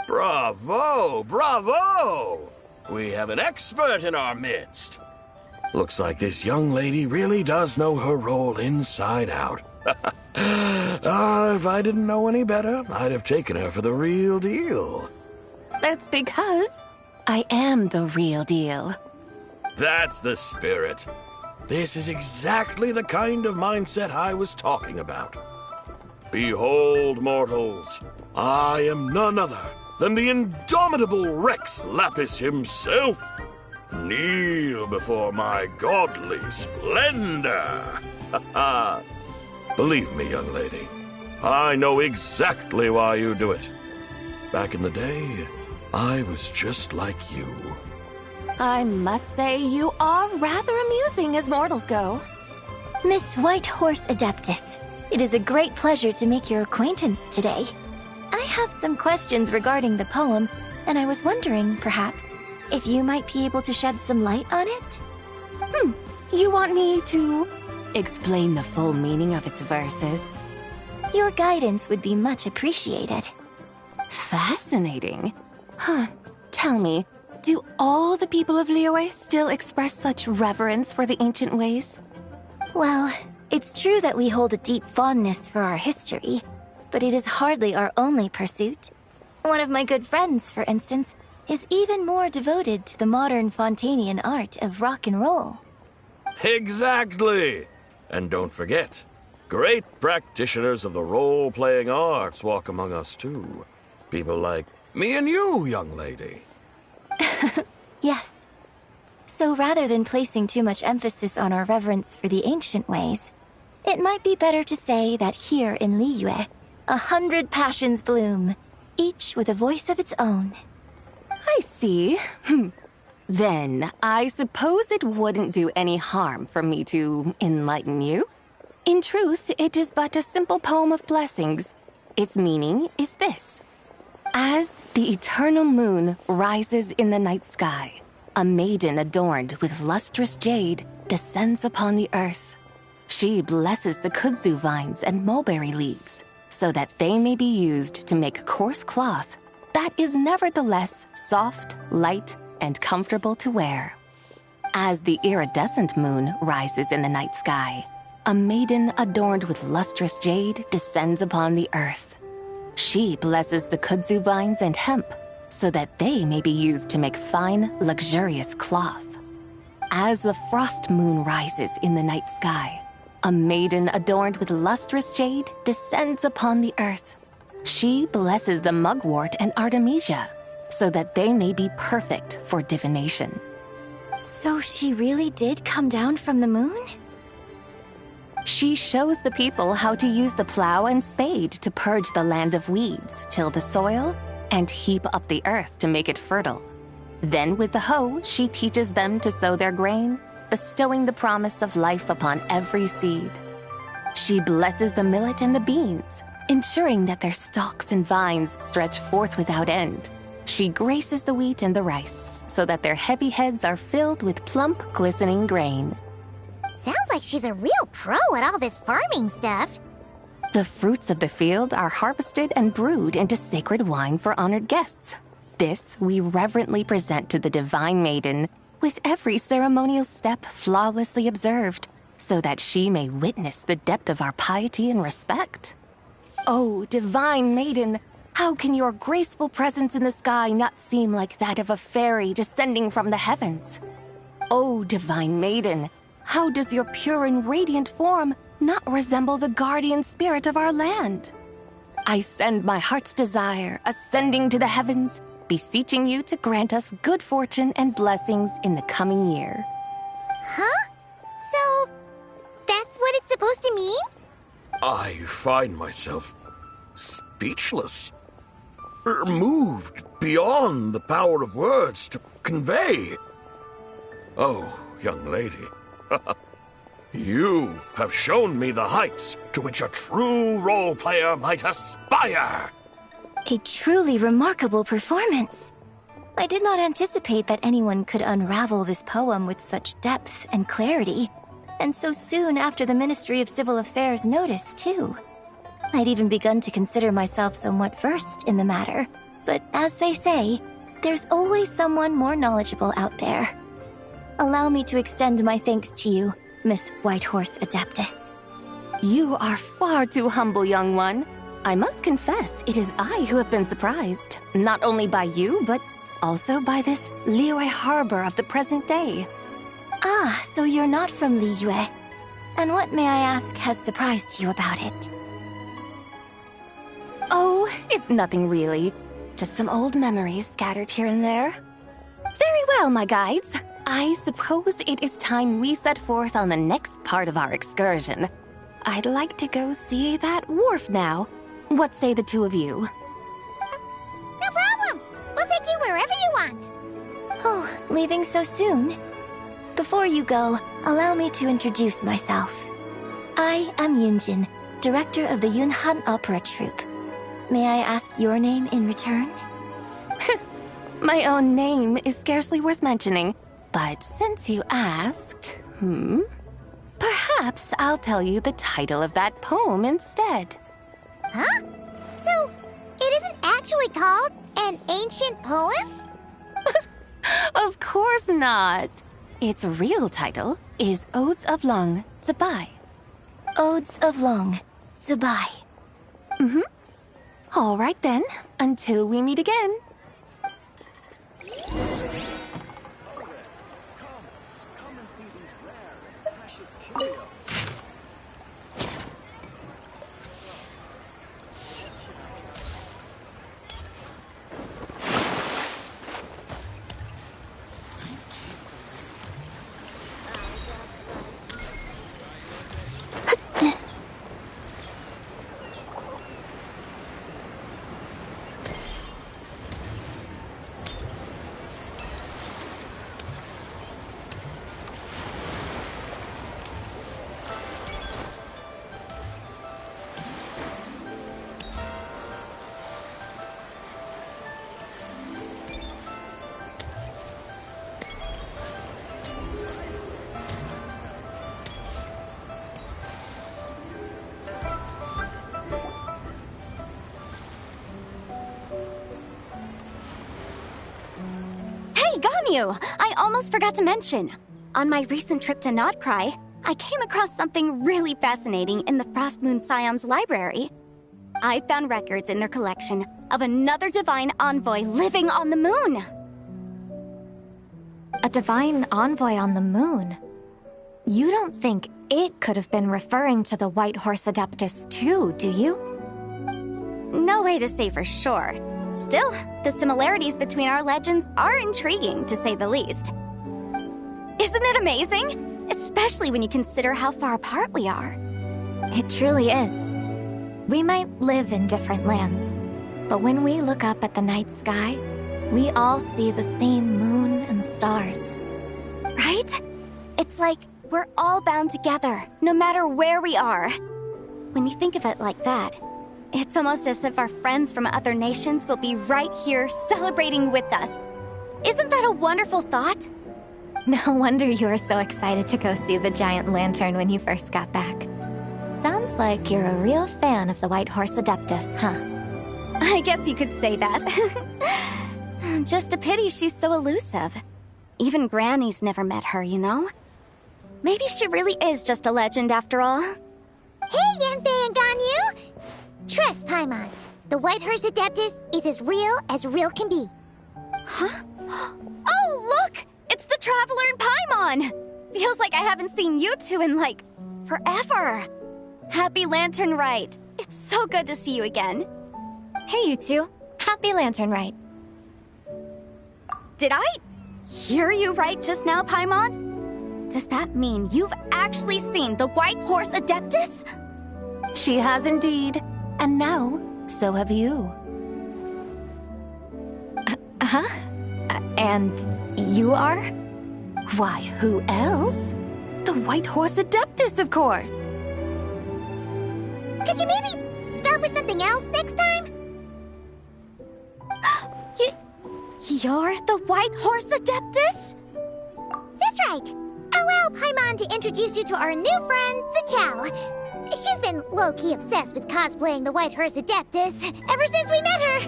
Bravo! Bravo! We have an expert in our midst. Looks like this young lady really does know her role inside out. If I didn't know any better, I'd have taken her for the real deal. That's because I am the real deal. That's the spirit. This is exactly the kind of mindset I was talking about. Behold, mortals, I am none other than the indomitable Rex Lapis himself. Kneel before my godly splendor. Believe me, young lady, I know exactly why you do it. Back in the day, I was just like you. I must say you are rather amusing as mortals go. Miss White Horse Adeptus, it is a great pleasure to make your acquaintance today. I have some questions regarding the poem, and I was wondering, perhaps, if you might be able to shed some light on it? You want me to explain the full meaning of its verses? Your guidance would be much appreciated. Fascinating. Tell me, do all the people of Liyue still express such reverence for the ancient ways? Well, it's true that we hold a deep fondness for our history, but it is hardly our only pursuit. One of my good friends, for instance, is even more devoted to the modern Fontanian art of rock and roll. Exactly! And don't forget, great practitioners of the role-playing arts walk among us too. People like me and you, young lady. Yes. So rather than placing too much emphasis on our reverence for the ancient ways, it might be better to say that here in Liyue, 100 passions bloom, each with a voice of its own. I see. Then, I suppose it wouldn't do any harm for me to enlighten you. In truth, it is but a simple poem of blessings. Its meaning is this. As the eternal moon rises in the night sky, a maiden adorned with lustrous jade descends upon the earth. She blesses the kudzu vines and mulberry leaves so that they may be used to make coarse cloth that is nevertheless soft, light, and comfortable to wear. As the iridescent moon rises in the night sky, a maiden adorned with lustrous jade descends upon the earth. She blesses the kudzu vines and hemp so that they may be used to make fine, luxurious cloth. As the frost moon rises in the night sky, a maiden adorned with lustrous jade descends upon the earth. She blesses the mugwort and artemisia so that they may be perfect for divination. So she really did come down from the moon? She shows the people how to use the plow and spade to purge the land of weeds, till the soil, and heap up the earth to make it fertile. Then with the hoe, she teaches them to sow their grain, bestowing the promise of life upon every seed. She blesses the millet and the beans, ensuring that their stalks and vines stretch forth without end. She graces the wheat and the rice, so that their heavy heads are filled with plump, glistening grain. Sounds like she's a real pro at all this farming stuff. The fruits of the field are harvested and brewed into sacred wine for honored guests. This we reverently present to the divine maiden, with every ceremonial step flawlessly observed, so that she may witness the depth of our piety and respect. Oh, divine maiden, how can your graceful presence in the sky not seem like that of a fairy descending from the heavens? Oh, divine maiden, how does your pure and radiant form not resemble the guardian spirit of our land? I send my heart's desire, ascending to the heavens, beseeching you to grant us good fortune and blessings in the coming year. Huh? So, that's what it's supposed to mean? I find myself speechless, moved beyond the power of words to convey. Oh, young lady, you have shown me the heights to which a true role player might aspire. A truly remarkable performance. I did not anticipate that anyone could unravel this poem with such depth and clarity, and so soon after the Ministry of Civil Affairs notice, too. I'd even begun to consider myself somewhat versed in the matter, but as they say, there's always someone more knowledgeable out there. Allow me to extend my thanks to you, Miss Whitehorse Adeptus. You are far too humble, young one. I must confess, it is I who have been surprised, not only by you, but also by this Liyue harbor of the present day. Ah, so you're not from Liyue. And what, may I ask, has surprised you about it? Oh, it's nothing really. Just some old memories scattered here and there. Very well, my guides. I suppose it is time we set forth on the next part of our excursion. I'd like to go see that wharf now. What say the two of you? No problem! We'll take you wherever you want. Oh, leaving so soon? Before you go, allow me to introduce myself. I am Yunjin, director of the Yunhan Opera Troupe. May I ask your name in return? My own name is scarcely worth mentioning, but since you asked, perhaps I'll tell you the title of that poem instead. Huh? So, it isn't actually called an ancient poem? Of course not. Its real title is Odes of Long Zibai. Odes of Long Zibai. All right then, until we meet again. Come and see these rare and precious curios. Ganyu! I almost forgot to mention. On my recent trip to Notcry, I came across something really fascinating in the Frost Moon Scion's library. I found records in their collection of another divine envoy living on the moon. A divine envoy on the moon? You don't think it could have been referring to the White Horse Adeptus too, do you? No way to say for sure. Still, the similarities between our legends are intriguing, to say the least. Isn't it amazing? Especially when you consider how far apart we are. It truly is. We might live in different lands, but when we look up at the night sky, we all see the same moon and stars. Right? It's like we're all bound together, no matter where we are. When you think of it like that, it's almost as if our friends from other nations will be right here celebrating with us. Isn't that a wonderful thought? No wonder you were so excited to go see the giant lantern when you first got back. Sounds like you're a real fan of the White Horse Adeptus, huh? I guess you could say that. Just a pity she's so elusive. Even Granny's never met her, you know? Maybe she really is just a legend after all. Hey, Yanfei and Ganyu! Trust Paimon. The White Horse Adeptus is as real can be. Huh? Oh, look! It's the Traveler and Paimon! Feels like I haven't seen you two in, like, forever. Happy Lantern Rite. It's so good to see you again. Hey, you two. Happy Lantern Rite. Did I hear you right just now, Paimon? Does that mean you've actually seen the White Horse Adeptus? She has indeed. And now, so have you. Huh? And you are? Why, who else? The White Horse Adeptus, of course. Could you maybe start with something else next time? You're the White Horse Adeptus? That's right. Allow Paimon to introduce you to our new friend, Zichao. She's been low-key obsessed with cosplaying the White Horse Adeptus ever since we met her.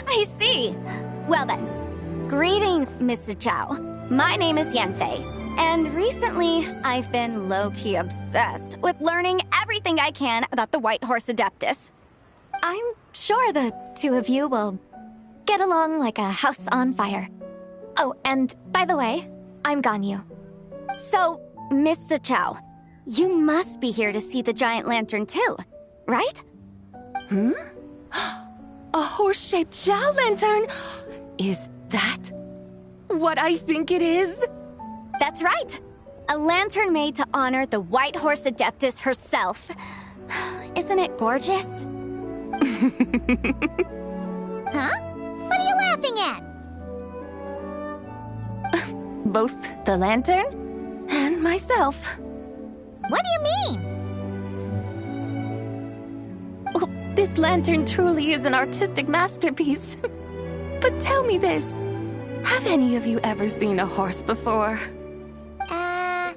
I see. Well then, greetings, Miss Zichao. My name is Yanfei, and recently I've been low-key obsessed with learning everything I can about the White Horse Adeptus. I'm sure the two of you will get along like a house on fire. Oh, and by the way, I'm Ganyu. So, Miss Zichao, you must be here to see the giant lantern too, right? A horse-shaped Zhao lantern? Is that what I think it is? That's right. A lantern made to honor the White Horse Adeptus herself. Isn't it gorgeous? Huh? What are you laughing at? Both the lantern and myself. What do you mean? Oh, this lantern truly is an artistic masterpiece. But tell me this, have any of you ever seen a horse before? Come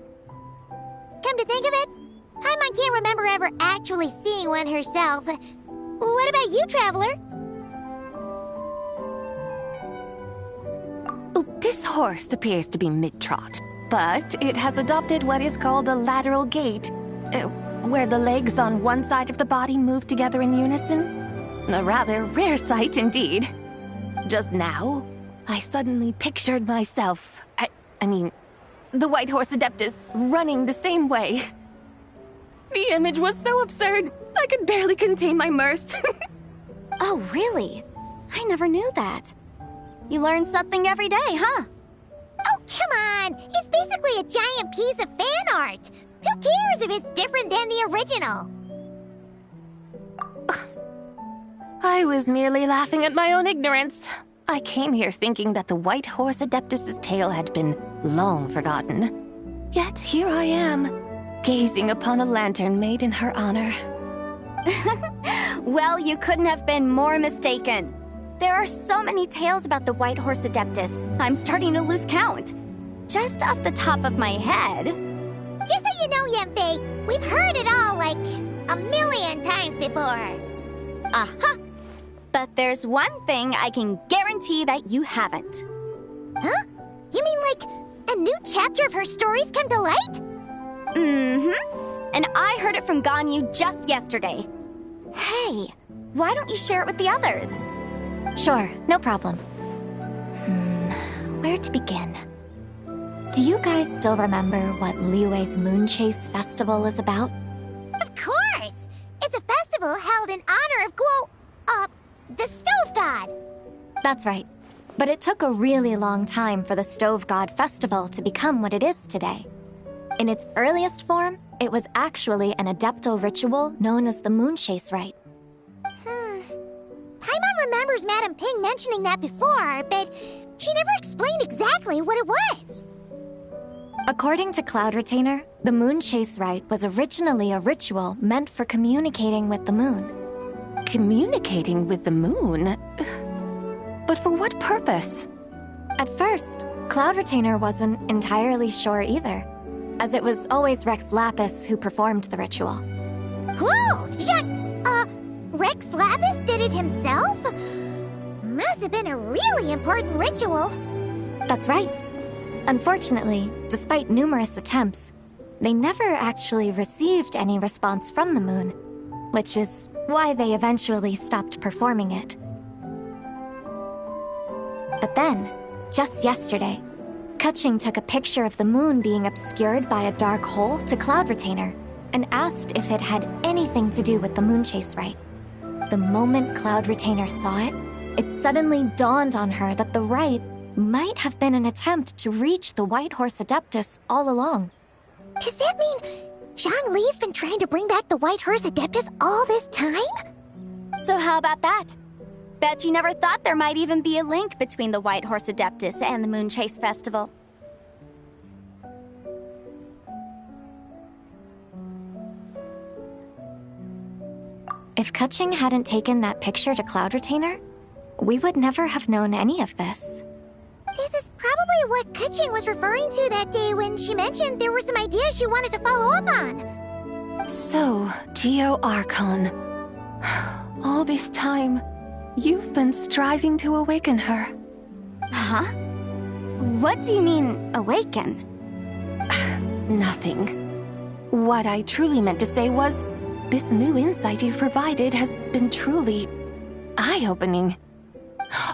to think of it, Paimon can't remember ever actually seeing one herself. What about you, Traveler? This horse appears to be mid-trot, but it has adopted what is called a lateral gait, where the legs on one side of the body move together in unison. A rather rare sight indeed. Just now, I suddenly pictured myself, I mean, the White Horse Adeptus running the same way. The image was so absurd, I could barely contain my mirth. Oh, really? I never knew that. You learn something every day, huh? Oh, come on! It's basically a giant piece of fan art! Who cares if it's different than the original? I was merely laughing at my own ignorance. I came here thinking that the White Horse Adeptus's tale had been long forgotten. Yet here I am, gazing upon a lantern made in her honor. Well, you couldn't have been more mistaken. There are so many tales about the White Horse Adeptus, I'm starting to lose count. Just off the top of my head... Just so you know, Yanfei, we've heard it all like a million times before. Uh-huh. But there's one thing I can guarantee guarantee that you haven't. Huh? You mean like a new chapter of her stories come to light? Mm-hmm. And I heard it from Ganyu just yesterday. Hey, why don't you share it with the others? Sure, no problem. Where to begin? Do you guys still remember what Liyue's Moon Chase Festival is about? Of course! It's a festival held in honor of the Stove God. That's right. But it took a really long time for the Stove God Festival to become what it is today. In its earliest form, it was actually an adeptal ritual known as the Moon Chase Rite. Paimon remembers Madame Ping mentioning that before, but she never explained exactly what it was. According to Cloud Retainer, the Moon Chase Rite was originally a ritual meant for communicating with the moon. Communicating with the moon? But for what purpose? At first, Cloud Retainer wasn't entirely sure either, as it was always Rex Lapis who performed the ritual. Whoa! Rex Lapis did it himself? Must have been a really important ritual. That's right. Unfortunately, despite numerous attempts, they never actually received any response from the moon, which is why they eventually stopped performing it. But then, just yesterday, Kaching took a picture of the moon being obscured by a dark hole to Cloud Retainer and asked if it had anything to do with the Moon Chase Rite. The moment Cloud Retainer saw it, it suddenly dawned on her that the rite might have been an attempt to reach the White Horse Adeptus all along. Does that mean Zhang Li's been trying to bring back the White Horse Adeptus all this time? So how about that? Bet you never thought there might even be a link between the White Horse Adeptus and the Moon Chase Festival. If Kaching hadn't taken that picture to Cloud Retainer, we would never have known any of this. This is probably what Kaching was referring to that day when she mentioned there were some ideas she wanted to follow up on. So, Geo Archon. All this time, you've been striving to awaken her. Huh? What do you mean, awaken? Nothing. What I truly meant to say was, this new insight you've provided has been truly eye-opening.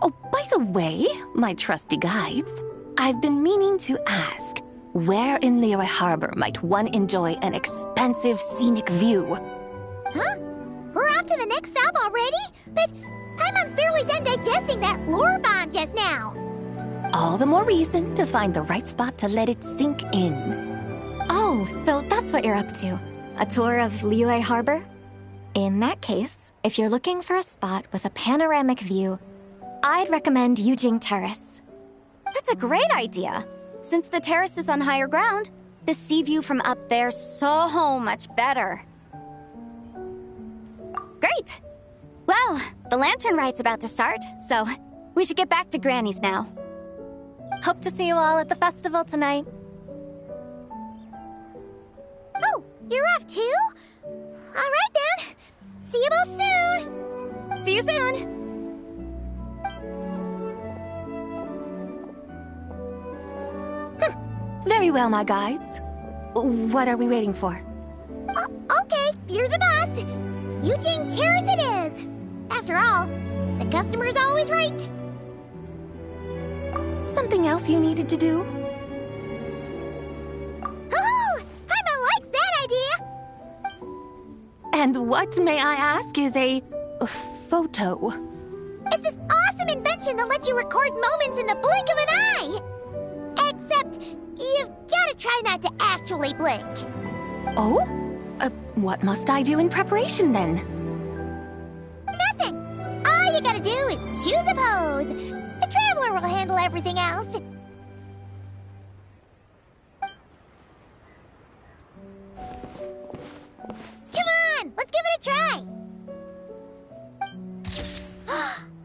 Oh, by the way, my trusty guides, I've been meaning to ask, where in Liyue Harbor might one enjoy an expansive scenic view? Huh? We're off to the next stop already? But Paimon's barely done digesting that lore bomb just now. All the more reason to find the right spot to let it sink in. Oh, so that's what you're up to. A tour of Liyue Harbor? In that case, if you're looking for a spot with a panoramic view, I'd recommend Yujing Terrace. That's a great idea. Since the terrace is on higher ground, the sea view from up there's so much better. Great! Well, the lantern rite's about to start, so we should get back to Granny's now. Hope to see you all at the festival tonight. Oh, you're off too? All right then. See you both soon. See you soon. Very well, my guides. What are we waiting for? Okay, you're the boss. Eugene Terrace it is. After all, the customer's always right. Something else you needed to do? Oh, Paimon likes that idea. And what, may I ask, is a photo? It's this awesome invention that lets you record moments in the blink of an eye. Except, you've gotta try not to actually blink. Oh? What must I do in preparation, then? Nothing. All you gotta do is choose a pose. The Traveler will handle everything else. Come on, let's give it a try.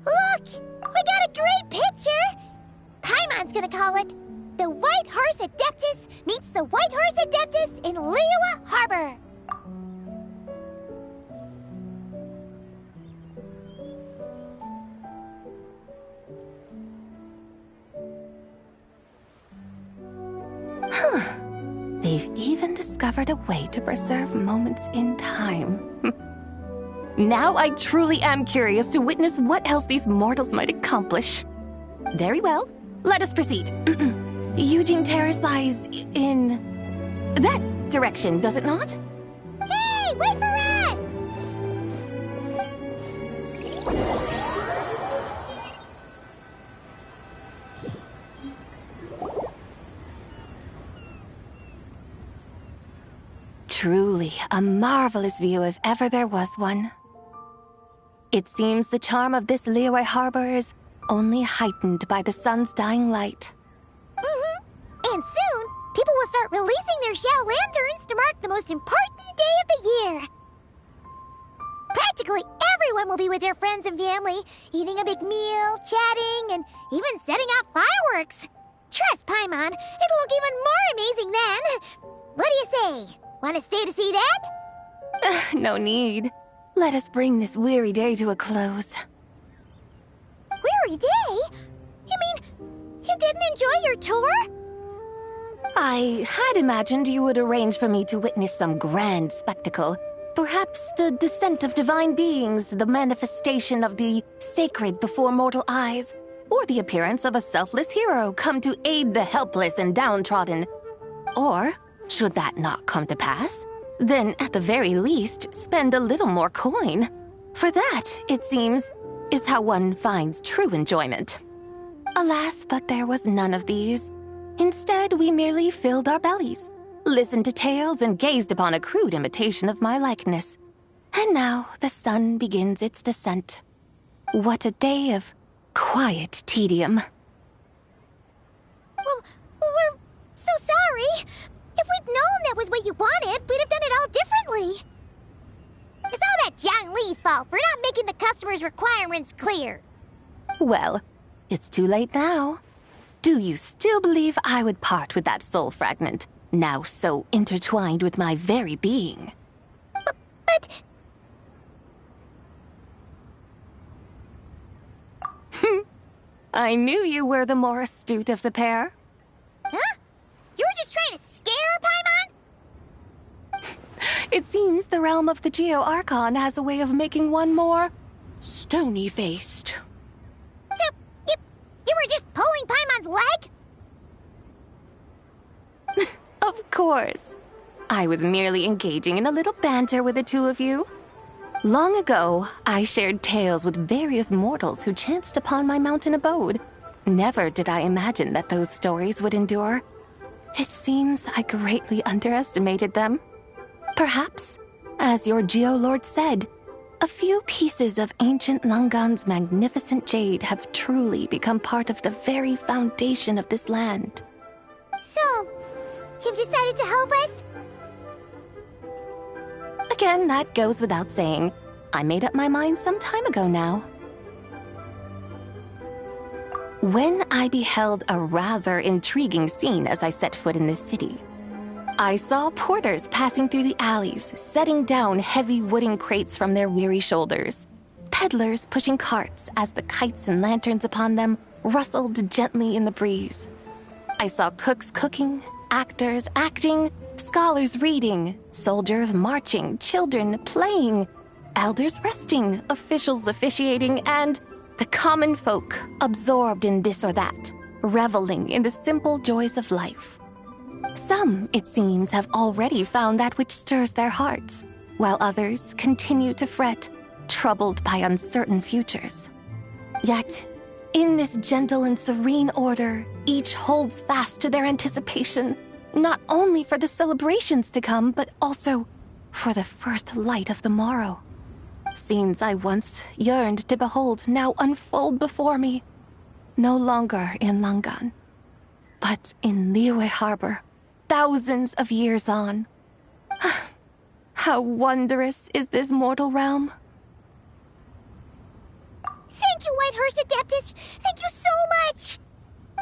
Look, we got a great picture. Paimon's gonna call it The White Horse Adeptus Meets the White Horse Adeptus in Liyue Harbor. even discovered a way to preserve moments in time. Now I truly am curious to witness what else these mortals might accomplish. Very well, let us proceed. Eugene Terrace lies in that direction, does it not? Hey, wait for us! Truly a marvelous view if ever there was one. It seems the charm of this Liyue Harbor is only heightened by the sun's dying light. And soon, people will start releasing their Xiao lanterns to mark the most important day of the year. Practically everyone will be with their friends and family, eating a big meal, chatting, and even setting off fireworks. Trust Paimon, it'll look even more amazing then. What do you say? Want to stay to see that? No need. Let us bring this weary day to a close. Weary day? You mean you didn't enjoy your tour? I had imagined you would arrange for me to witness some grand spectacle. Perhaps the descent of divine beings, the manifestation of the sacred before mortal eyes, or the appearance of a selfless hero come to aid the helpless and downtrodden. Or, should that not come to pass, then at the very least spend a little more coin. For that, it seems, is how one finds true enjoyment. Alas, but there was none of these. Instead, we merely filled our bellies, listened to tales, and gazed upon a crude imitation of my likeness. And now the sun begins its descent. What a day of quiet tedium. Well, we're so sorry. If we'd known that was what you wanted, we'd have done it all differently. It's all that Jiang Li's fault for not making the customer's requirements clear. Well, it's too late now. Do you still believe I would part with that soul fragment, now so intertwined with my very being? But... I knew you were the more astute of the pair. Huh? You were just trying to scare Paimon? It seems the realm of the Geo-Archon has a way of making one more stony-faced. So, you were just pulling Paimon's leg? Of course. I was merely engaging in a little banter with the two of you. Long ago, I shared tales with various mortals who chanced upon my mountain abode. Never did I imagine that those stories would endure. It seems I greatly underestimated them. Perhaps, as your Geolord said, a few pieces of ancient Langan's magnificent jade have truly become part of the very foundation of this land. So, you've decided to help us? Again, that goes without saying. I made up my mind some time ago now. When I beheld a rather intriguing scene as I set foot in this city, I saw porters passing through the alleys, setting down heavy wooden crates from their weary shoulders, peddlers pushing carts as the kites and lanterns upon them rustled gently in the breeze. I saw cooks cooking, actors acting, scholars reading, soldiers marching, children playing, elders resting, officials officiating, and the common folk absorbed in this or that, reveling in the simple joys of life. Some, it seems, have already found that which stirs their hearts, while others continue to fret, troubled by uncertain futures. Yet, in this gentle and serene order, each holds fast to their anticipation, not only for the celebrations to come, but also for the first light of the morrow. Scenes I once yearned to behold now unfold before me, no longer in Langan, but in Liyue Harbor, thousands of years on. How wondrous is this mortal realm! Thank you, Whitehurst Adeptus! Thank you so much!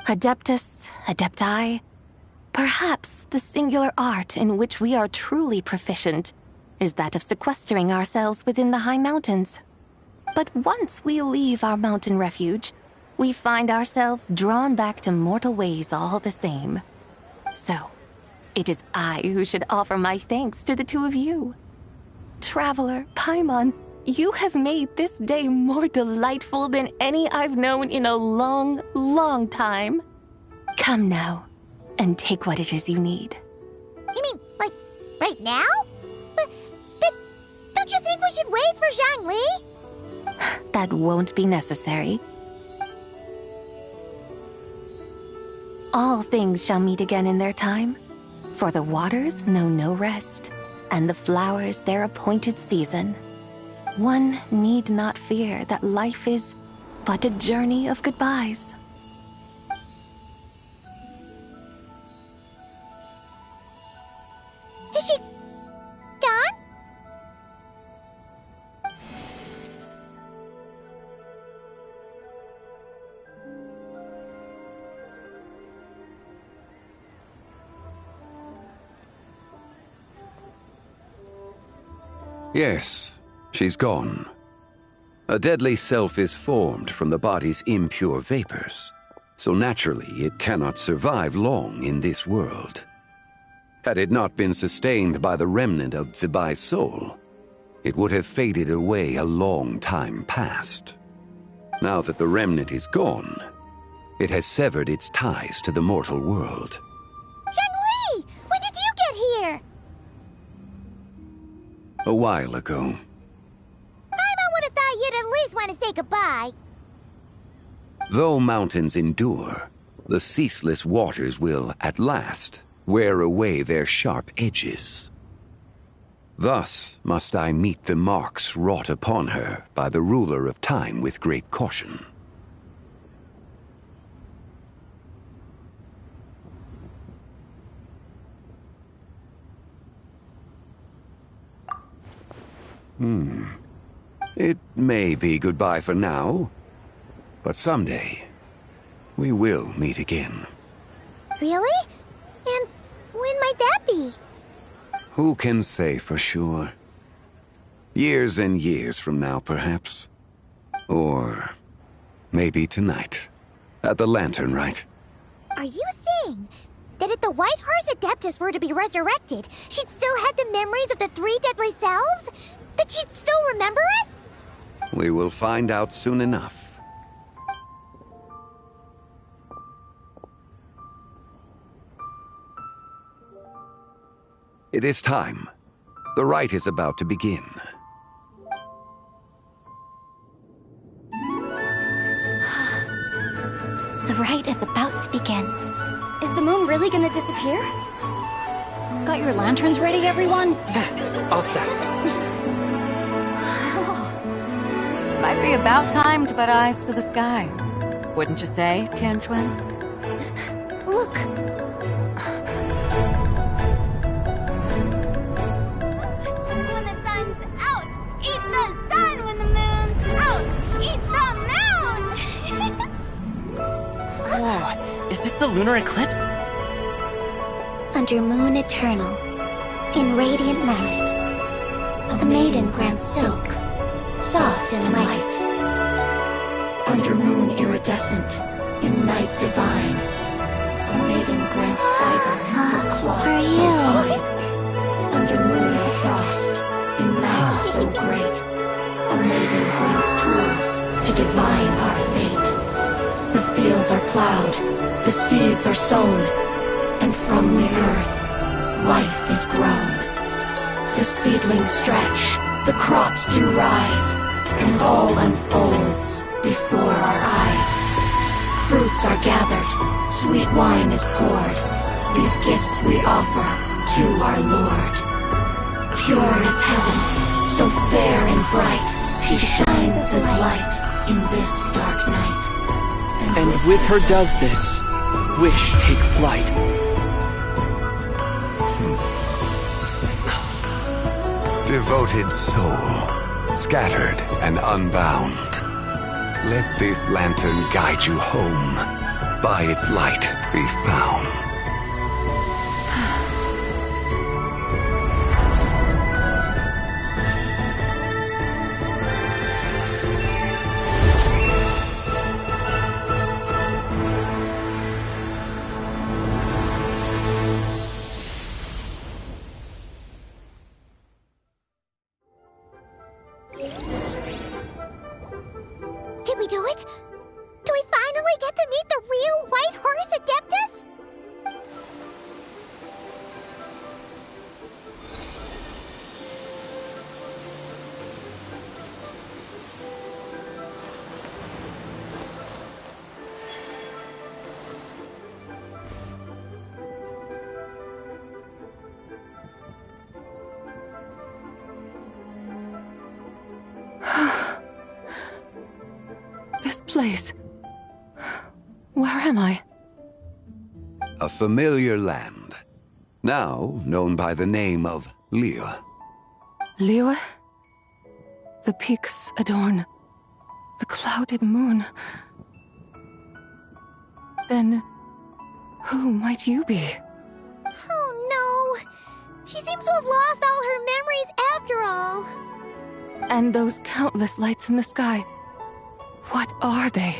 Adeptus, Adepti, perhaps the singular art in which we are truly proficient is that of sequestering ourselves within the high mountains. But once we leave our mountain refuge, we find ourselves drawn back to mortal ways all the same. So, It is I who should offer my thanks to the two of you. Traveler, Paimon, you have made this day more delightful than any I've known in a long, long time. Come now, and take what it is you need. You mean, like, right now? But don't you think we should wait for Zhangli? That won't be necessary. All things shall meet again in their time, for the waters know no rest, and the flowers their appointed season. One need not fear that life is but a journey of goodbyes. Is she gone? Yes, she's gone. A deadly self is formed from the body's impure vapors, so naturally it cannot survive long in this world. Had it not been sustained by the remnant of Zibai's soul, it would have faded away a long time past. Now that the remnant is gone, it has severed its ties to the mortal world. Zhangli! When did you get here? A while ago. I would have thought you'd at least want to say goodbye. Though mountains endure, the ceaseless waters will, at last, wear away their sharp edges. Thus must I meet the marks wrought upon her by the ruler of time with great caution. It may be goodbye for now, but someday we will meet again. Really? And when might that be? Who can say for sure? Years and years from now, perhaps. Or maybe tonight, at the Lantern Rite. Are you saying that if the White Horse Adeptus were to be resurrected, she'd still have the memories of the three deadly selves? That she'd still remember us? We will find out soon enough. It is time. The rite is about to begin. The rite is about to begin. Is the moon really gonna disappear? Got your lanterns ready, everyone? All set. Might be about time to put eyes to the sky. Wouldn't you say, Tianchuan? Look! When the sun's out, eat the sun. When the moon's out, eat the moon. Whoa, is this the lunar eclipse? Under moon eternal, in radiant night, a maiden grants silk, soft and light. Under moon iridescent, in night divine, a maiden grants fiber for cloth For so you. fine. Under moon of frost, in night so great, a maiden grants tools to divine our fate. The fields are plowed, the seeds are sown, and from the earth, life is grown. The seedlings stretch, the crops do rise, and all unfolds before our eyes. Fruits are gathered, sweet wine is poured. These gifts we offer to our Lord. Pure is heaven, so fair and bright. She shines as light in this dark night. And with her does this, wish take flight. Devoted soul, scattered and unbound. Let this lantern guide you home. By its light be found. we do it? Do we finally get to meet the real White Horse Adeptus? This place. Where am I? A familiar land, now known by the name of Liyue. Liyue? The peaks adorn the clouded moon. Then, who might you be? Oh no! She seems to have lost all her memories after all. And those countless lights in the sky. What are they?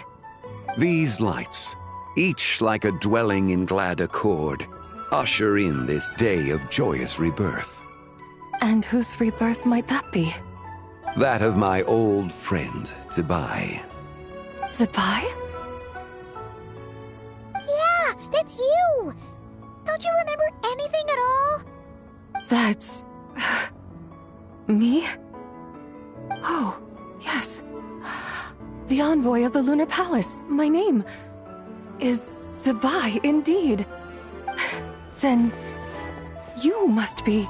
These lights, each like a dwelling in glad accord, usher in this day of joyous rebirth. And whose rebirth might that be? That of my old friend, Zibai. Zibai? Yeah, that's you! Don't you remember anything at all? That's... me? Oh, yes. The envoy of the Lunar Palace. My name is Zibai, indeed. Then you must be...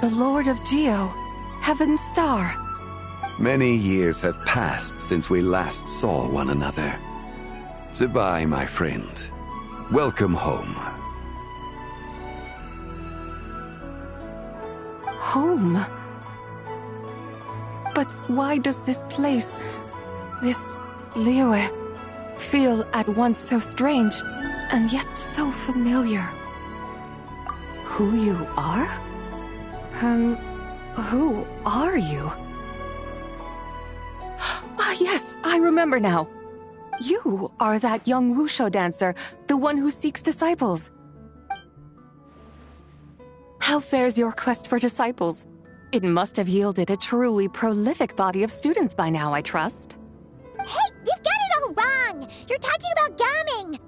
the Lord of Geo, Heaven's Star. Many years have passed since we last saw one another. Zibai, my friend, welcome home. Home? But why does this place, this Liyue, feel at once so strange and yet so familiar? Who you are? Who are you? Ah, yes, I remember now. You are that young Wushu dancer, the one who seeks disciples. How fares your quest for disciples? It must have yielded a truly prolific body of students by now, I trust. Hey, you've got it all wrong! You're talking about Gaming!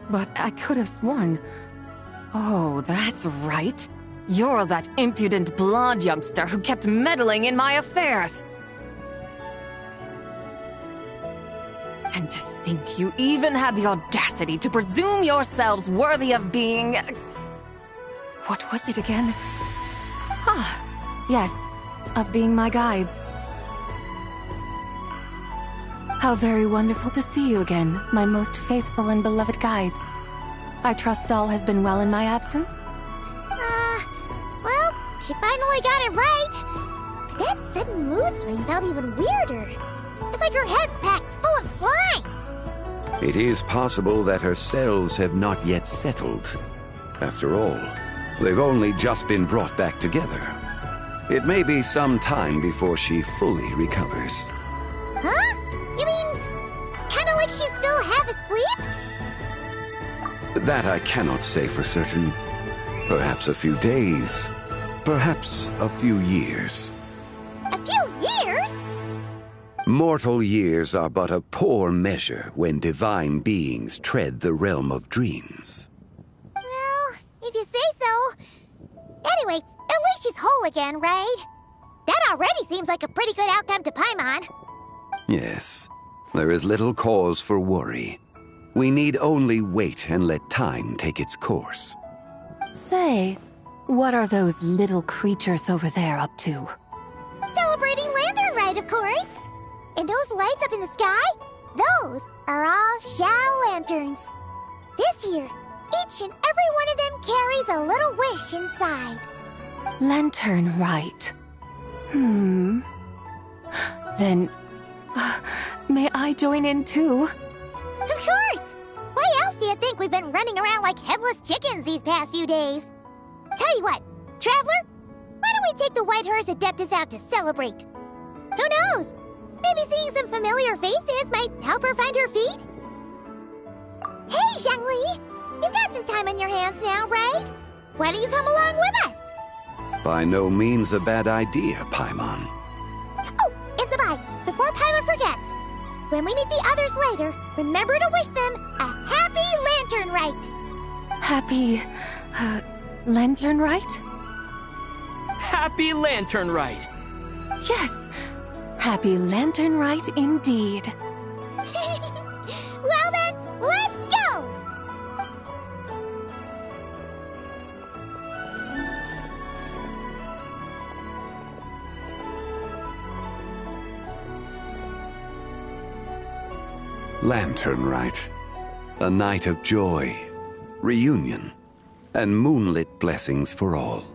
But I could have sworn... Oh, that's right. You're that impudent blonde youngster who kept meddling in my affairs. And to think you even had the audacity to presume yourselves worthy of being... What was it again? Ah, yes, of being my guides. How very wonderful to see you again, my most faithful and beloved guides. I trust all has been well in my absence? Well, she finally got it right. But that sudden mood swing felt even weirder. It's like her head's packed full of slimes. It is possible that her cells have not yet settled. After all, they've only just been brought back together. It may be some time before she fully recovers. Huh? You mean, kinda like she's still half asleep? That I cannot say for certain. Perhaps a few days. Perhaps a few years. A few years? Mortal years are but a poor measure when divine beings tread the realm of dreams. Well, if you say so. Anyway, at least she's whole again, right? That already seems like a pretty good outcome to Paimon. Yes, there is little cause for worry. We need only wait and let time take its course. Say, what are those little creatures over there up to? Celebrating Lantern Rite, of course. And those lights up in the sky? Those are all Xiao lanterns. This year, each and every one of them carries a little wish inside. Lantern Rite. Then, may I join in too? Of course! Why else do you think we've been running around like headless chickens these past few days? Tell you what, Traveler, why don't we take the White Horse Adeptus out to celebrate? Who knows? Maybe seeing some familiar faces might help her find her feet? Hey, Zhangli! You've got some time on your hands now, right? Why don't you come along with us? By no means a bad idea, Paimon. Oh, Isabelle, before Paimon forgets, when we meet the others later, remember to wish them a happy lantern rite. Happy, lantern rite? Happy Lantern Rite! Yes, happy lantern rite indeed. Well then, let's go! Lantern Rite. A night of joy, reunion, and moonlit blessings for all.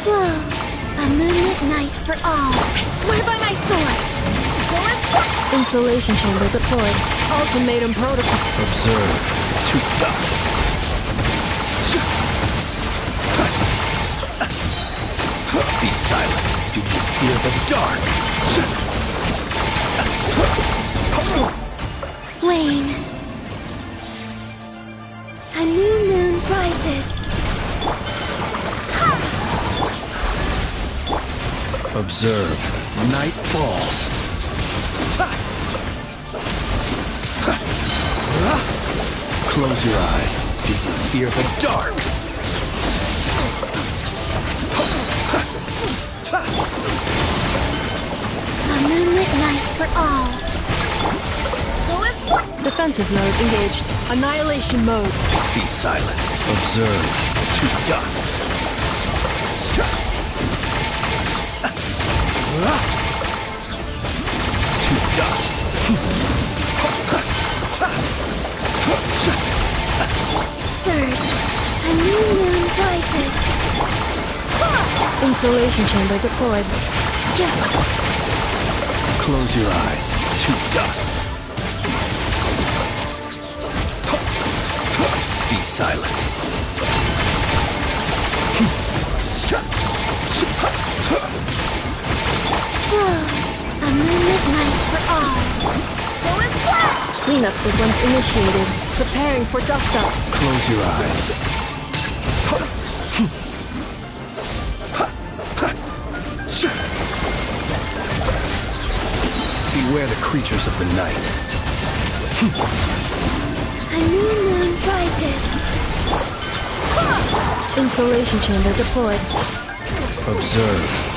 Whoa. A moonlit night for all. I swear by my sword! Installation chamber deployed. Ultimatum protocol. Observe. To dust. Be silent. Do you fear the dark? Wayne. A new moon rises. Observe. Night falls. Close your eyes. Do you fear the dark? A moonlit night for all. Defensive mode engaged. Annihilation mode. Be silent. Observe. To dust. To dust. Surge. A new moon rises. Installation chamber deployed. Close your eyes. To dust. Be silent. Whoa. A moonlit night for all. Cleanup sequence initiated. Preparing for dust up. Close your eyes. Beware the creatures of the night. A new moon rises. Installation chamber deployed. Observe.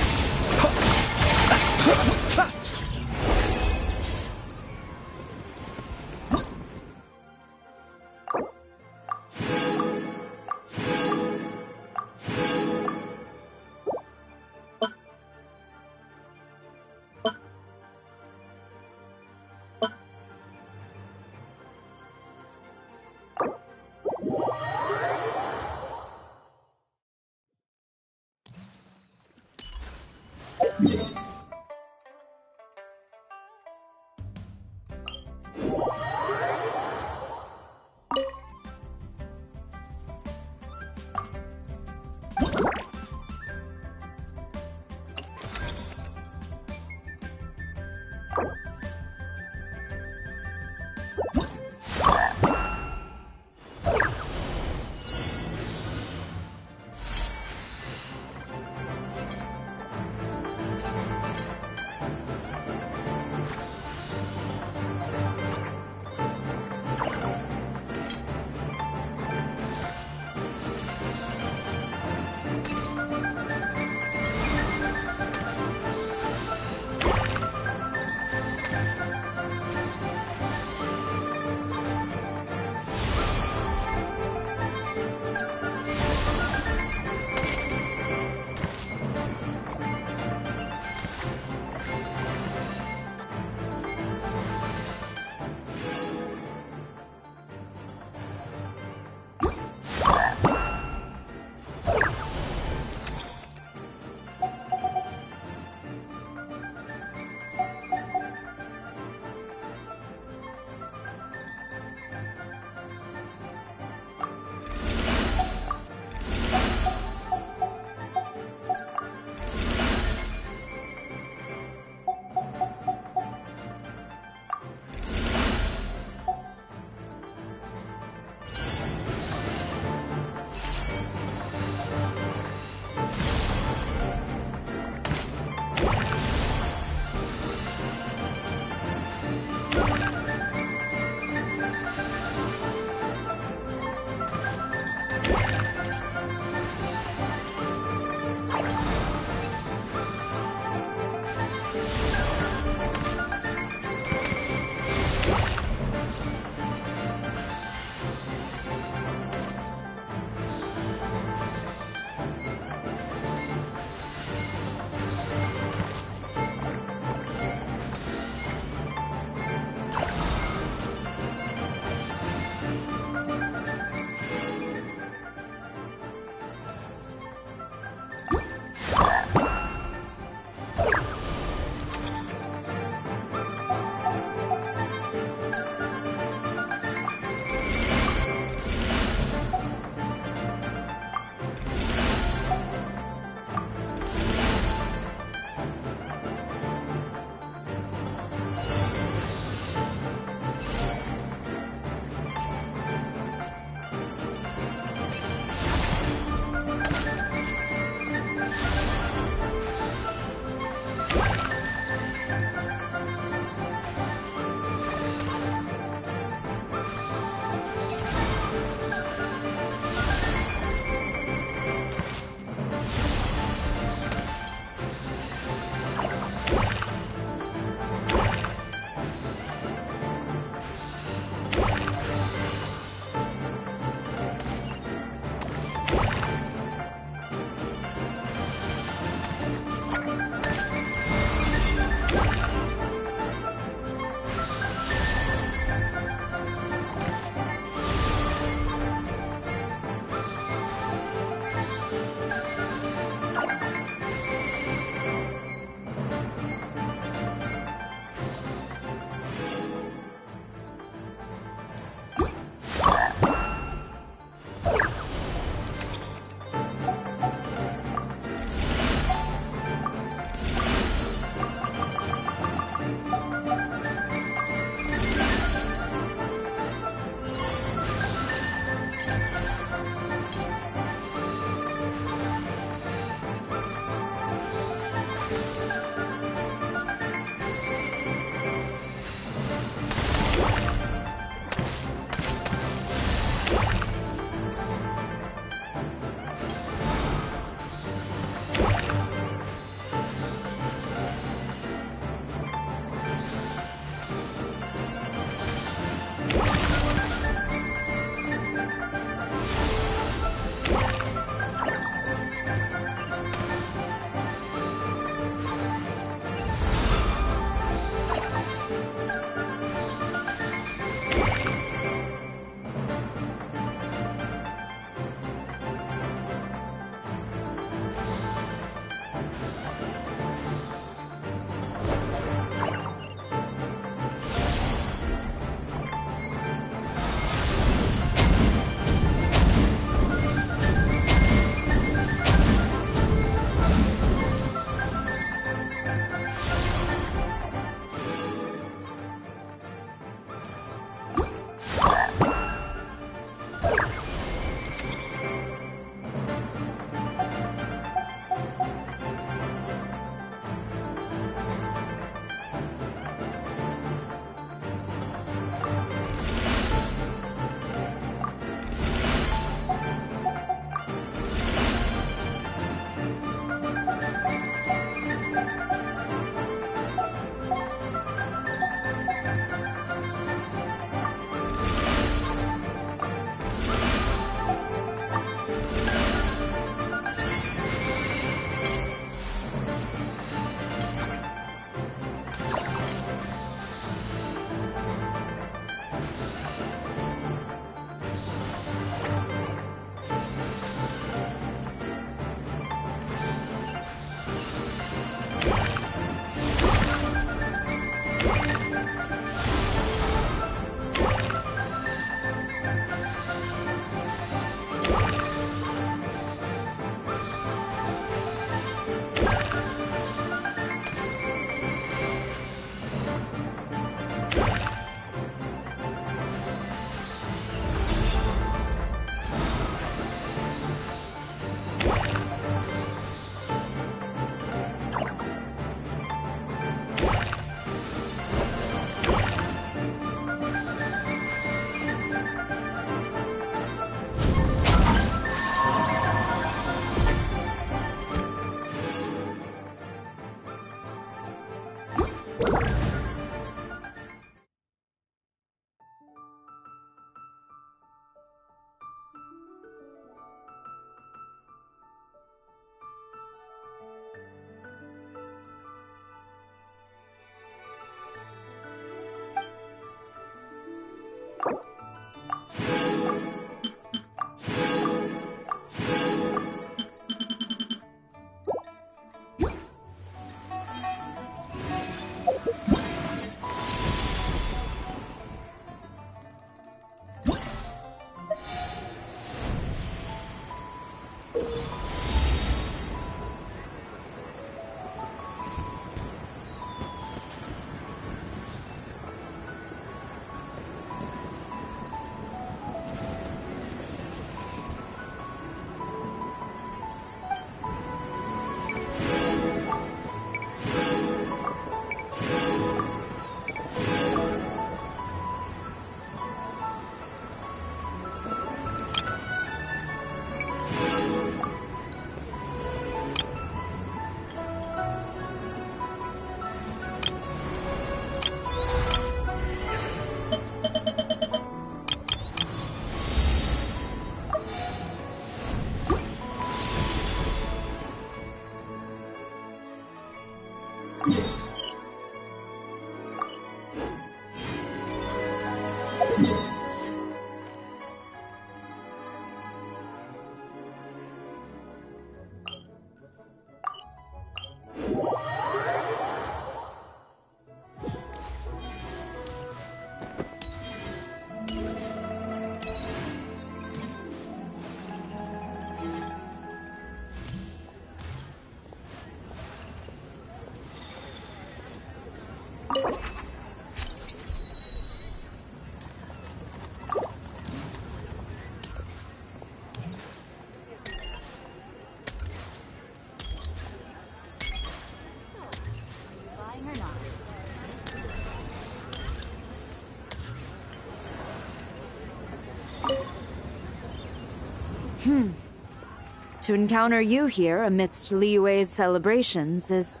To encounter you here amidst Liyue's celebrations is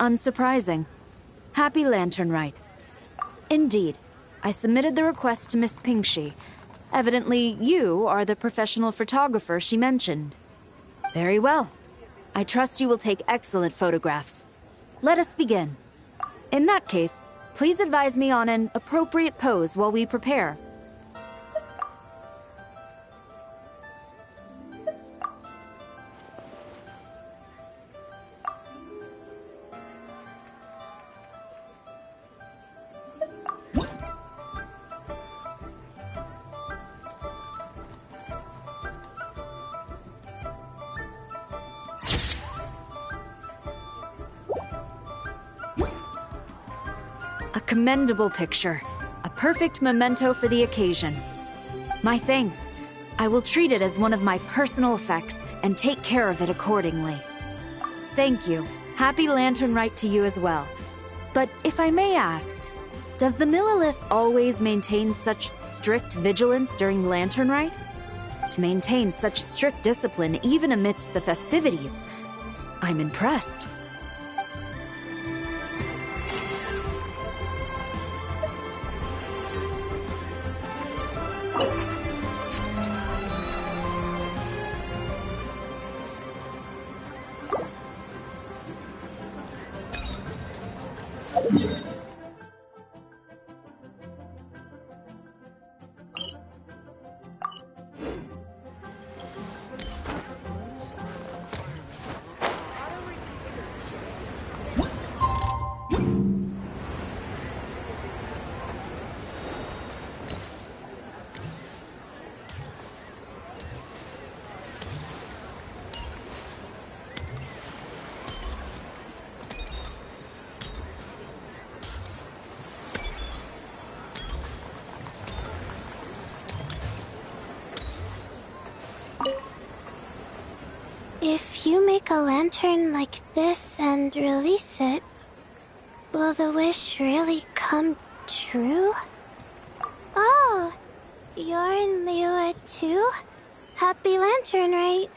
unsurprising. Happy Lantern Rite. Indeed, I submitted the request to Miss Pingshi. Evidently, you are the professional photographer she mentioned. Very well. I trust you will take excellent photographs. Let us begin. In that case, please advise me on an appropriate pose while we prepare. A commendable picture. A perfect memento for the occasion. My thanks. I will treat it as one of my personal effects and take care of it accordingly. Thank you. Happy Lantern Rite to you as well. But if I may ask, does the Millilith always maintain such strict vigilance during Lantern Rite? To maintain such strict discipline even amidst the festivities, I'm impressed. If you make a lantern like this and release it, will the wish really come true? Oh, you're in Liyue too? Happy Lantern Rite.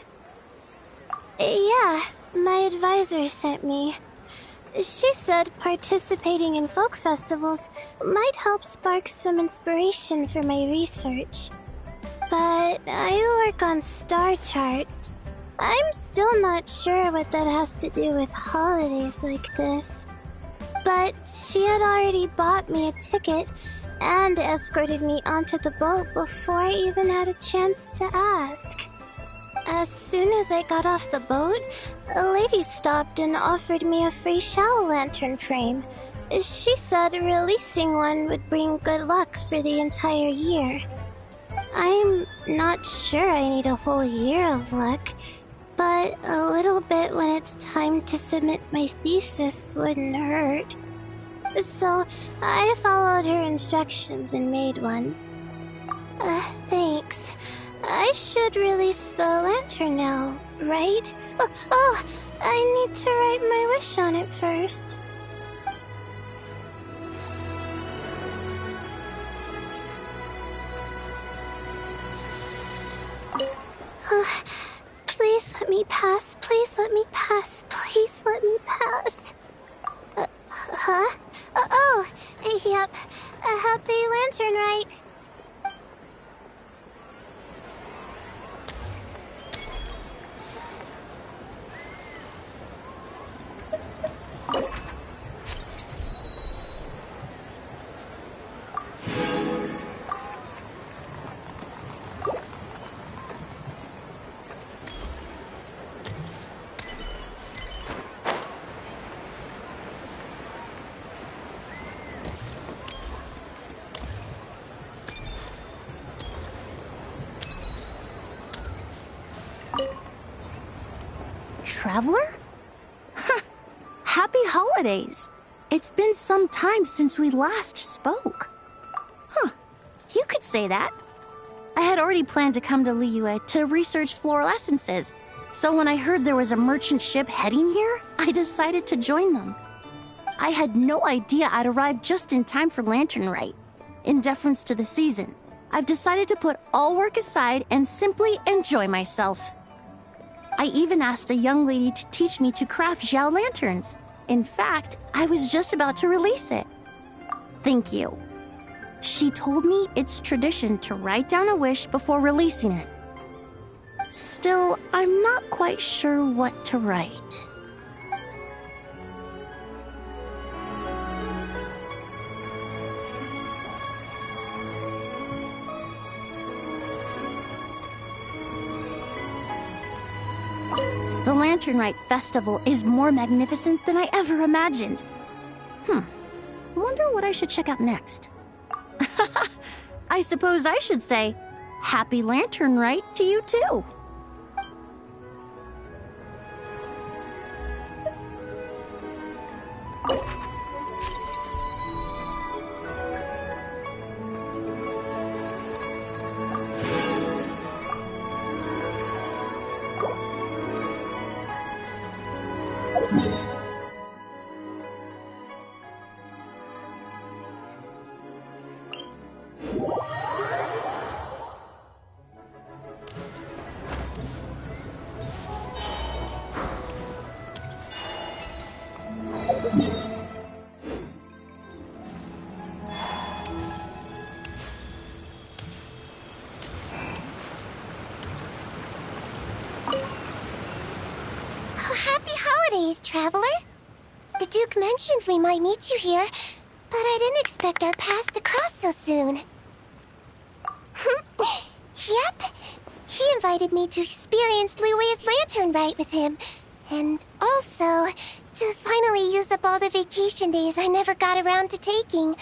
Yeah, my advisor sent me. She said participating in folk festivals might help spark some inspiration for my research. But I work on star charts. I'm still not sure what that has to do with holidays like this. But she had already bought me a ticket and escorted me onto the boat before I even had a chance to ask. As soon as I got off the boat, a lady stopped and offered me a free shadow lantern frame. She said releasing one would bring good luck for the entire year. I'm not sure I need a whole year of luck, but a little bit when it's time to submit my thesis wouldn't hurt. So I followed her instructions and made one. Thanks. I should release the lantern now, right? Oh, I need to write my wish on it first. Please let me pass. Please let me pass. Please let me pass. Huh? Oh, yep. A happy lantern rite. Traveler? Happy holidays! It's been some time since we last spoke. You could say that. I had already planned to come to Liyue to research fluorescences, so when I heard there was a merchant ship heading here, I decided to join them. I had no idea I'd arrive just in time for Lantern Rite, in deference to the season. I've decided to put all work aside and simply enjoy myself. I even asked a young lady to teach me to craft gel lanterns. In fact, I was just about to release it. Thank you. She told me it's tradition to write down a wish before releasing it. Still, I'm not quite sure what to write. The Lantern Rite Festival is more magnificent than I ever imagined. Wonder what I should check out next. I suppose I should say, Happy Lantern Rite to you too. Happy holidays, traveler. The Duke mentioned we might meet you here, but I didn't expect our paths to cross so soon. Yep. He invited me to experience Liu's Lantern Rite with him, and also to finally use up all the vacation days I never got around to taking.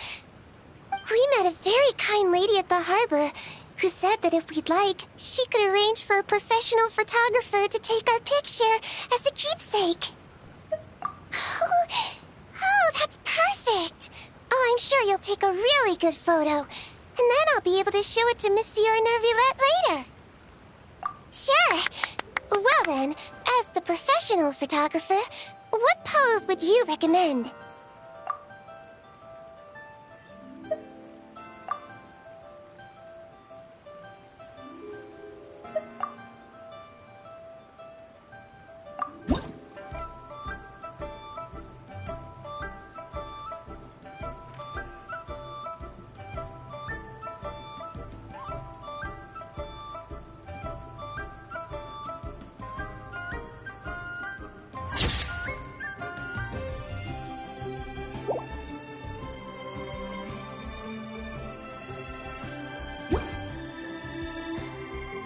We met a very kind lady at the harbor who said that if we'd like, she could arrange for a professional photographer to take our picture as a keepsake. Oh, that's perfect. Oh, I'm sure you'll take a really good photo, and then I'll be able to show it to Monsieur Nervillette later. Sure. Well then, as the professional photographer, what pose would you recommend?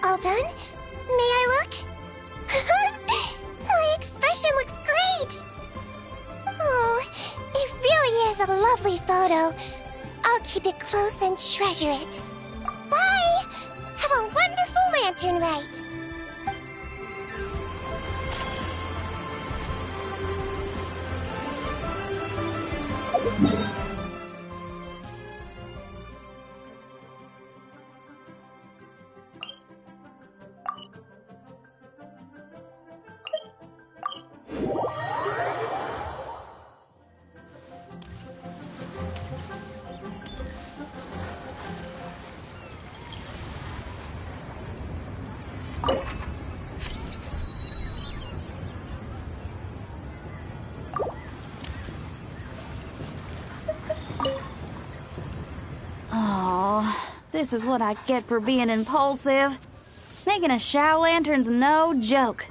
All done? May I look? My expression looks great! Oh, it really is a lovely photo. I'll keep it close and treasure it. Bye! Have a wonderful lantern rite! This is what I get for being impulsive. Making a shower lantern's no joke.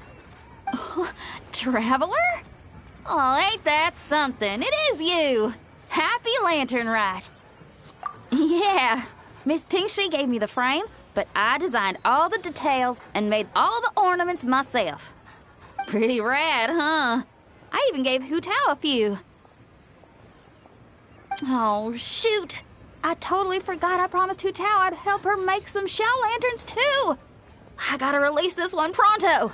Traveler? Oh, ain't that something? It is you! Happy Lantern Rite. Yeah, Miss Pinkshi gave me the frame, but I designed all the details and made all the ornaments myself. Pretty rad, huh? I even gave Hu Tao a few. Oh, shoot. I totally forgot I promised Hu Tao I'd help her make some shower lanterns, too. I gotta release this one pronto.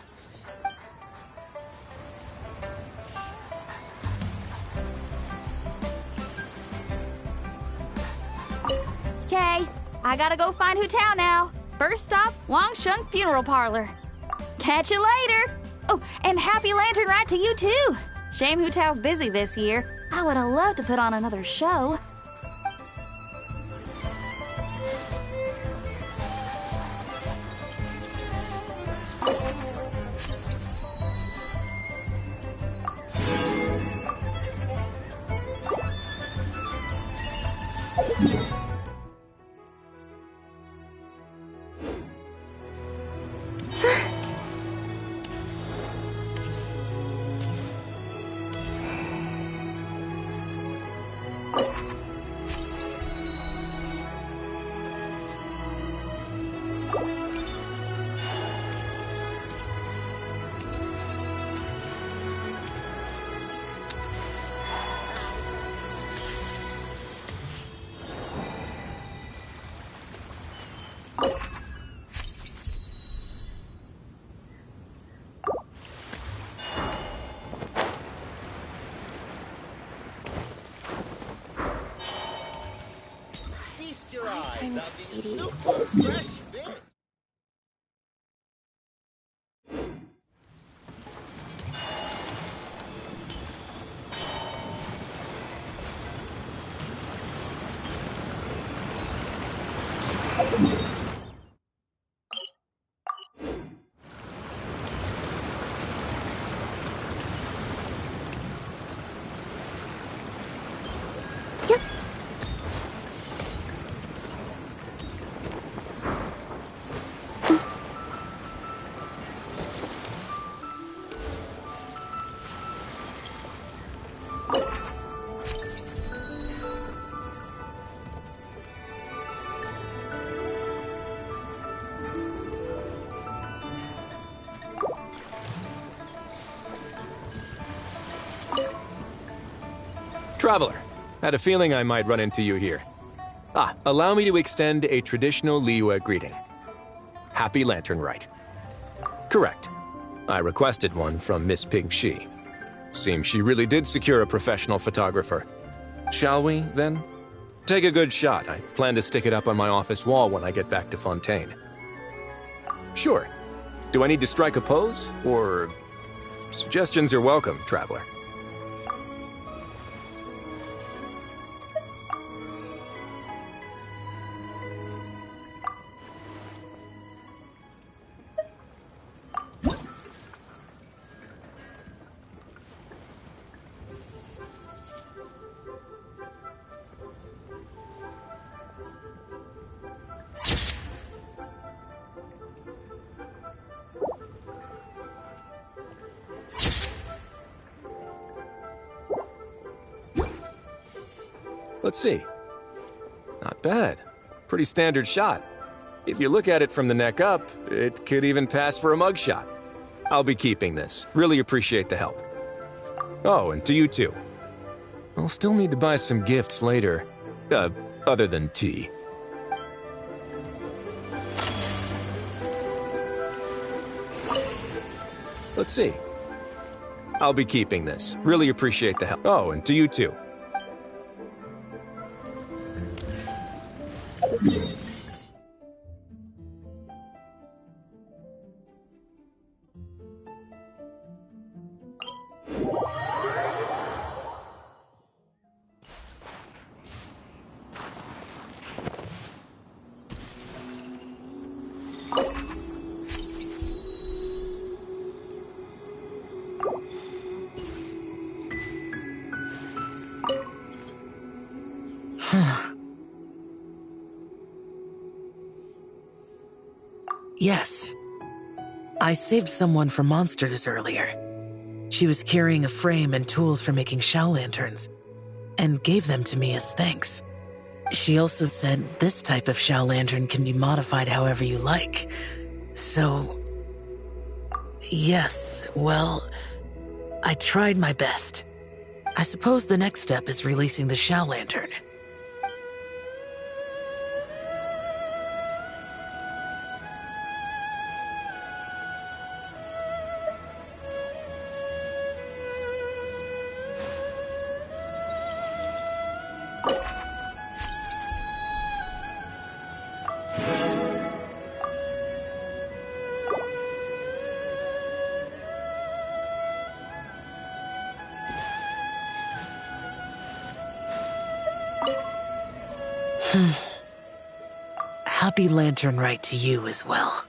Okay, I gotta go find Hu Tao now. First stop, Wangsheng Funeral Parlor. Catch you later. Oh, and happy Lantern Rite to you, too. Shame Hu Tao's busy this year. I would have loved to put on another show. I'm Sadie. Traveler, had a feeling I might run into you here. Allow me to extend a traditional Liyue greeting. Happy Lantern Rite. Correct. I requested one from Miss Pingxi. Seems she really did secure a professional photographer. Shall we, then? Take a good shot. I plan to stick it up on my office wall when I get back to Fontaine. Sure. Do I need to strike a pose, or... Suggestions are welcome, Traveler. Let's see. Not bad. Pretty standard shot. If you look at it from the neck up, it could even pass for a mugshot. I'll be keeping this. Really appreciate the help. Oh, and to you too. I'll still need to buy some gifts later. Other than tea. Let's see. I'll be keeping this. Really appreciate the help. Oh, and to you too. Yes. I saved someone from monsters earlier. She was carrying a frame and tools for making shell lanterns, and gave them to me as thanks. She also said this type of shell lantern can be modified however you like. So... yes, well... I tried my best. I suppose the next step is releasing the shell lantern. Happy Lantern Rite to you as well.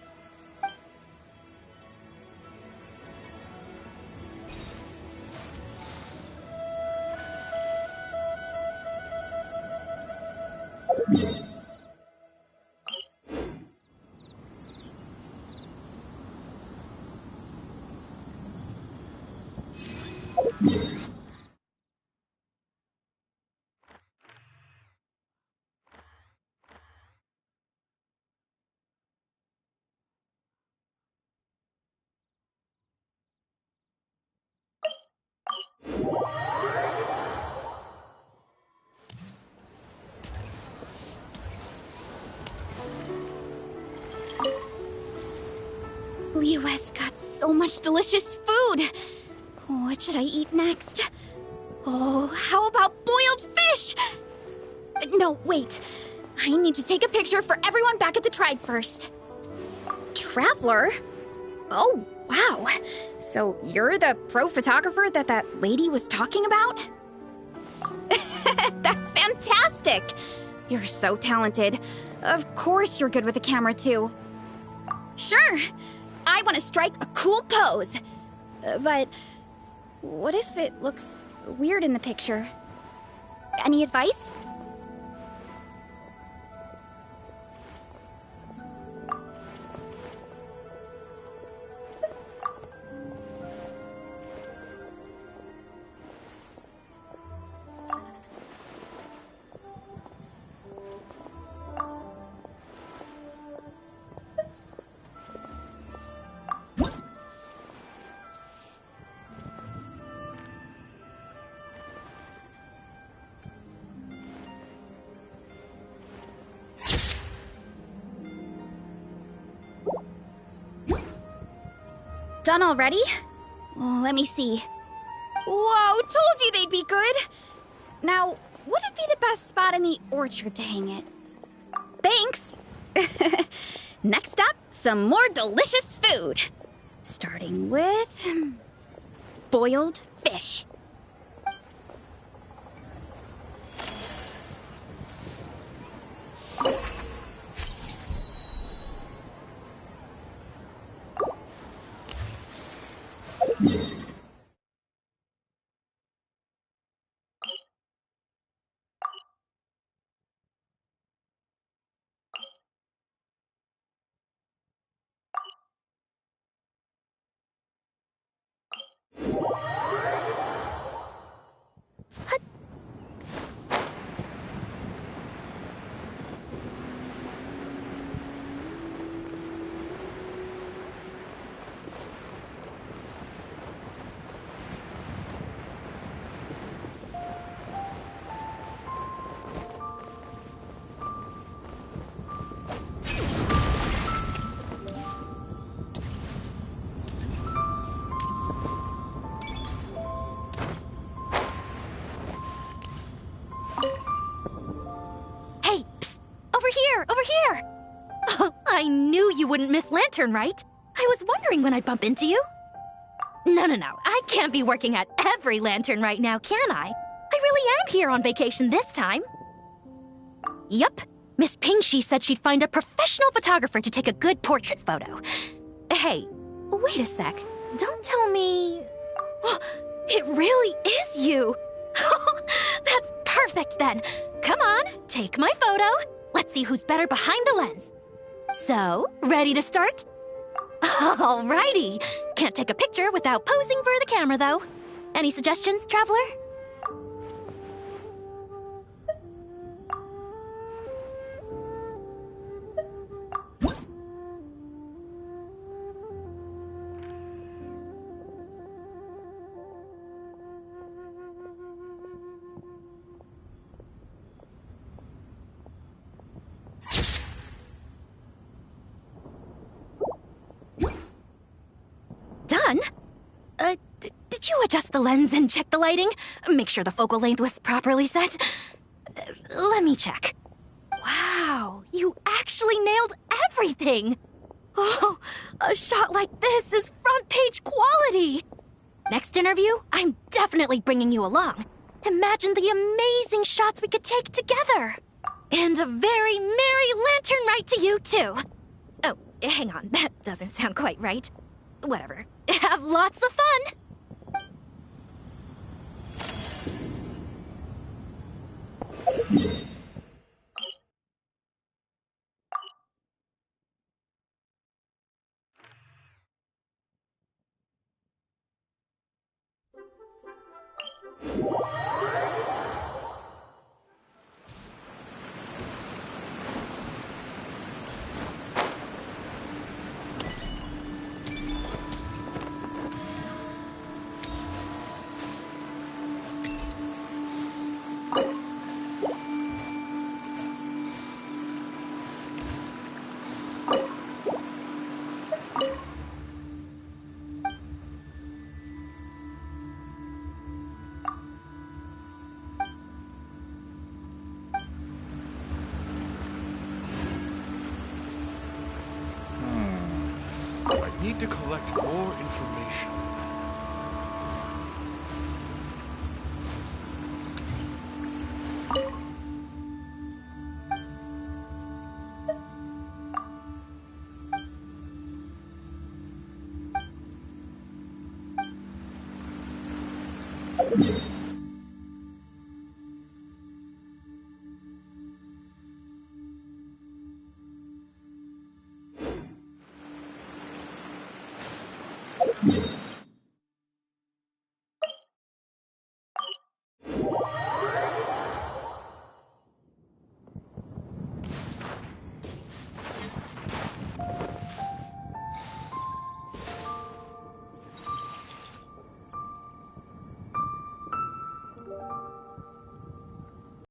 Liyue's got so much delicious food! What should I eat next? Oh, how about boiled fish? No, wait. I need to take a picture for everyone back at the tribe first. Traveler? Oh, wow. So you're the pro photographer that lady was talking about? That's fantastic! You're so talented. Of course you're good with a camera, too. Sure! I want to strike a cool pose. But what if it looks weird in the picture? Any advice? Done already? Well, let me see. Whoa, told you they'd be good! Now, would it be the best spot in the orchard to hang it? Thanks! Next up, some more delicious food. Starting with... boiled fish. Over here! Oh, I knew you wouldn't miss Lantern, right? I was wondering when I'd bump into you. No. I can't be working at every Lantern right now, can I? I really am here on vacation this time. Yup. Miss Pingshi said she'd find a professional photographer to take a good portrait photo. Hey, wait a sec. Don't tell me... Oh, it really is you! That's perfect then. Come on, take my photo. Let's see who's better behind the lens. So, ready to start? Alrighty. Can't take a picture without posing for the camera, though. Any suggestions, Traveler? Done? Did you adjust the lens and check the lighting? Make sure the focal length was properly set? Let me check. Wow, you actually nailed everything! Oh, a shot like this is front page quality! Next interview, I'm definitely bringing you along. Imagine the amazing shots we could take together! And a very merry lantern rite to you, too! Oh, hang on, that doesn't sound quite right. Whatever. Have lots of fun! I need to collect more information.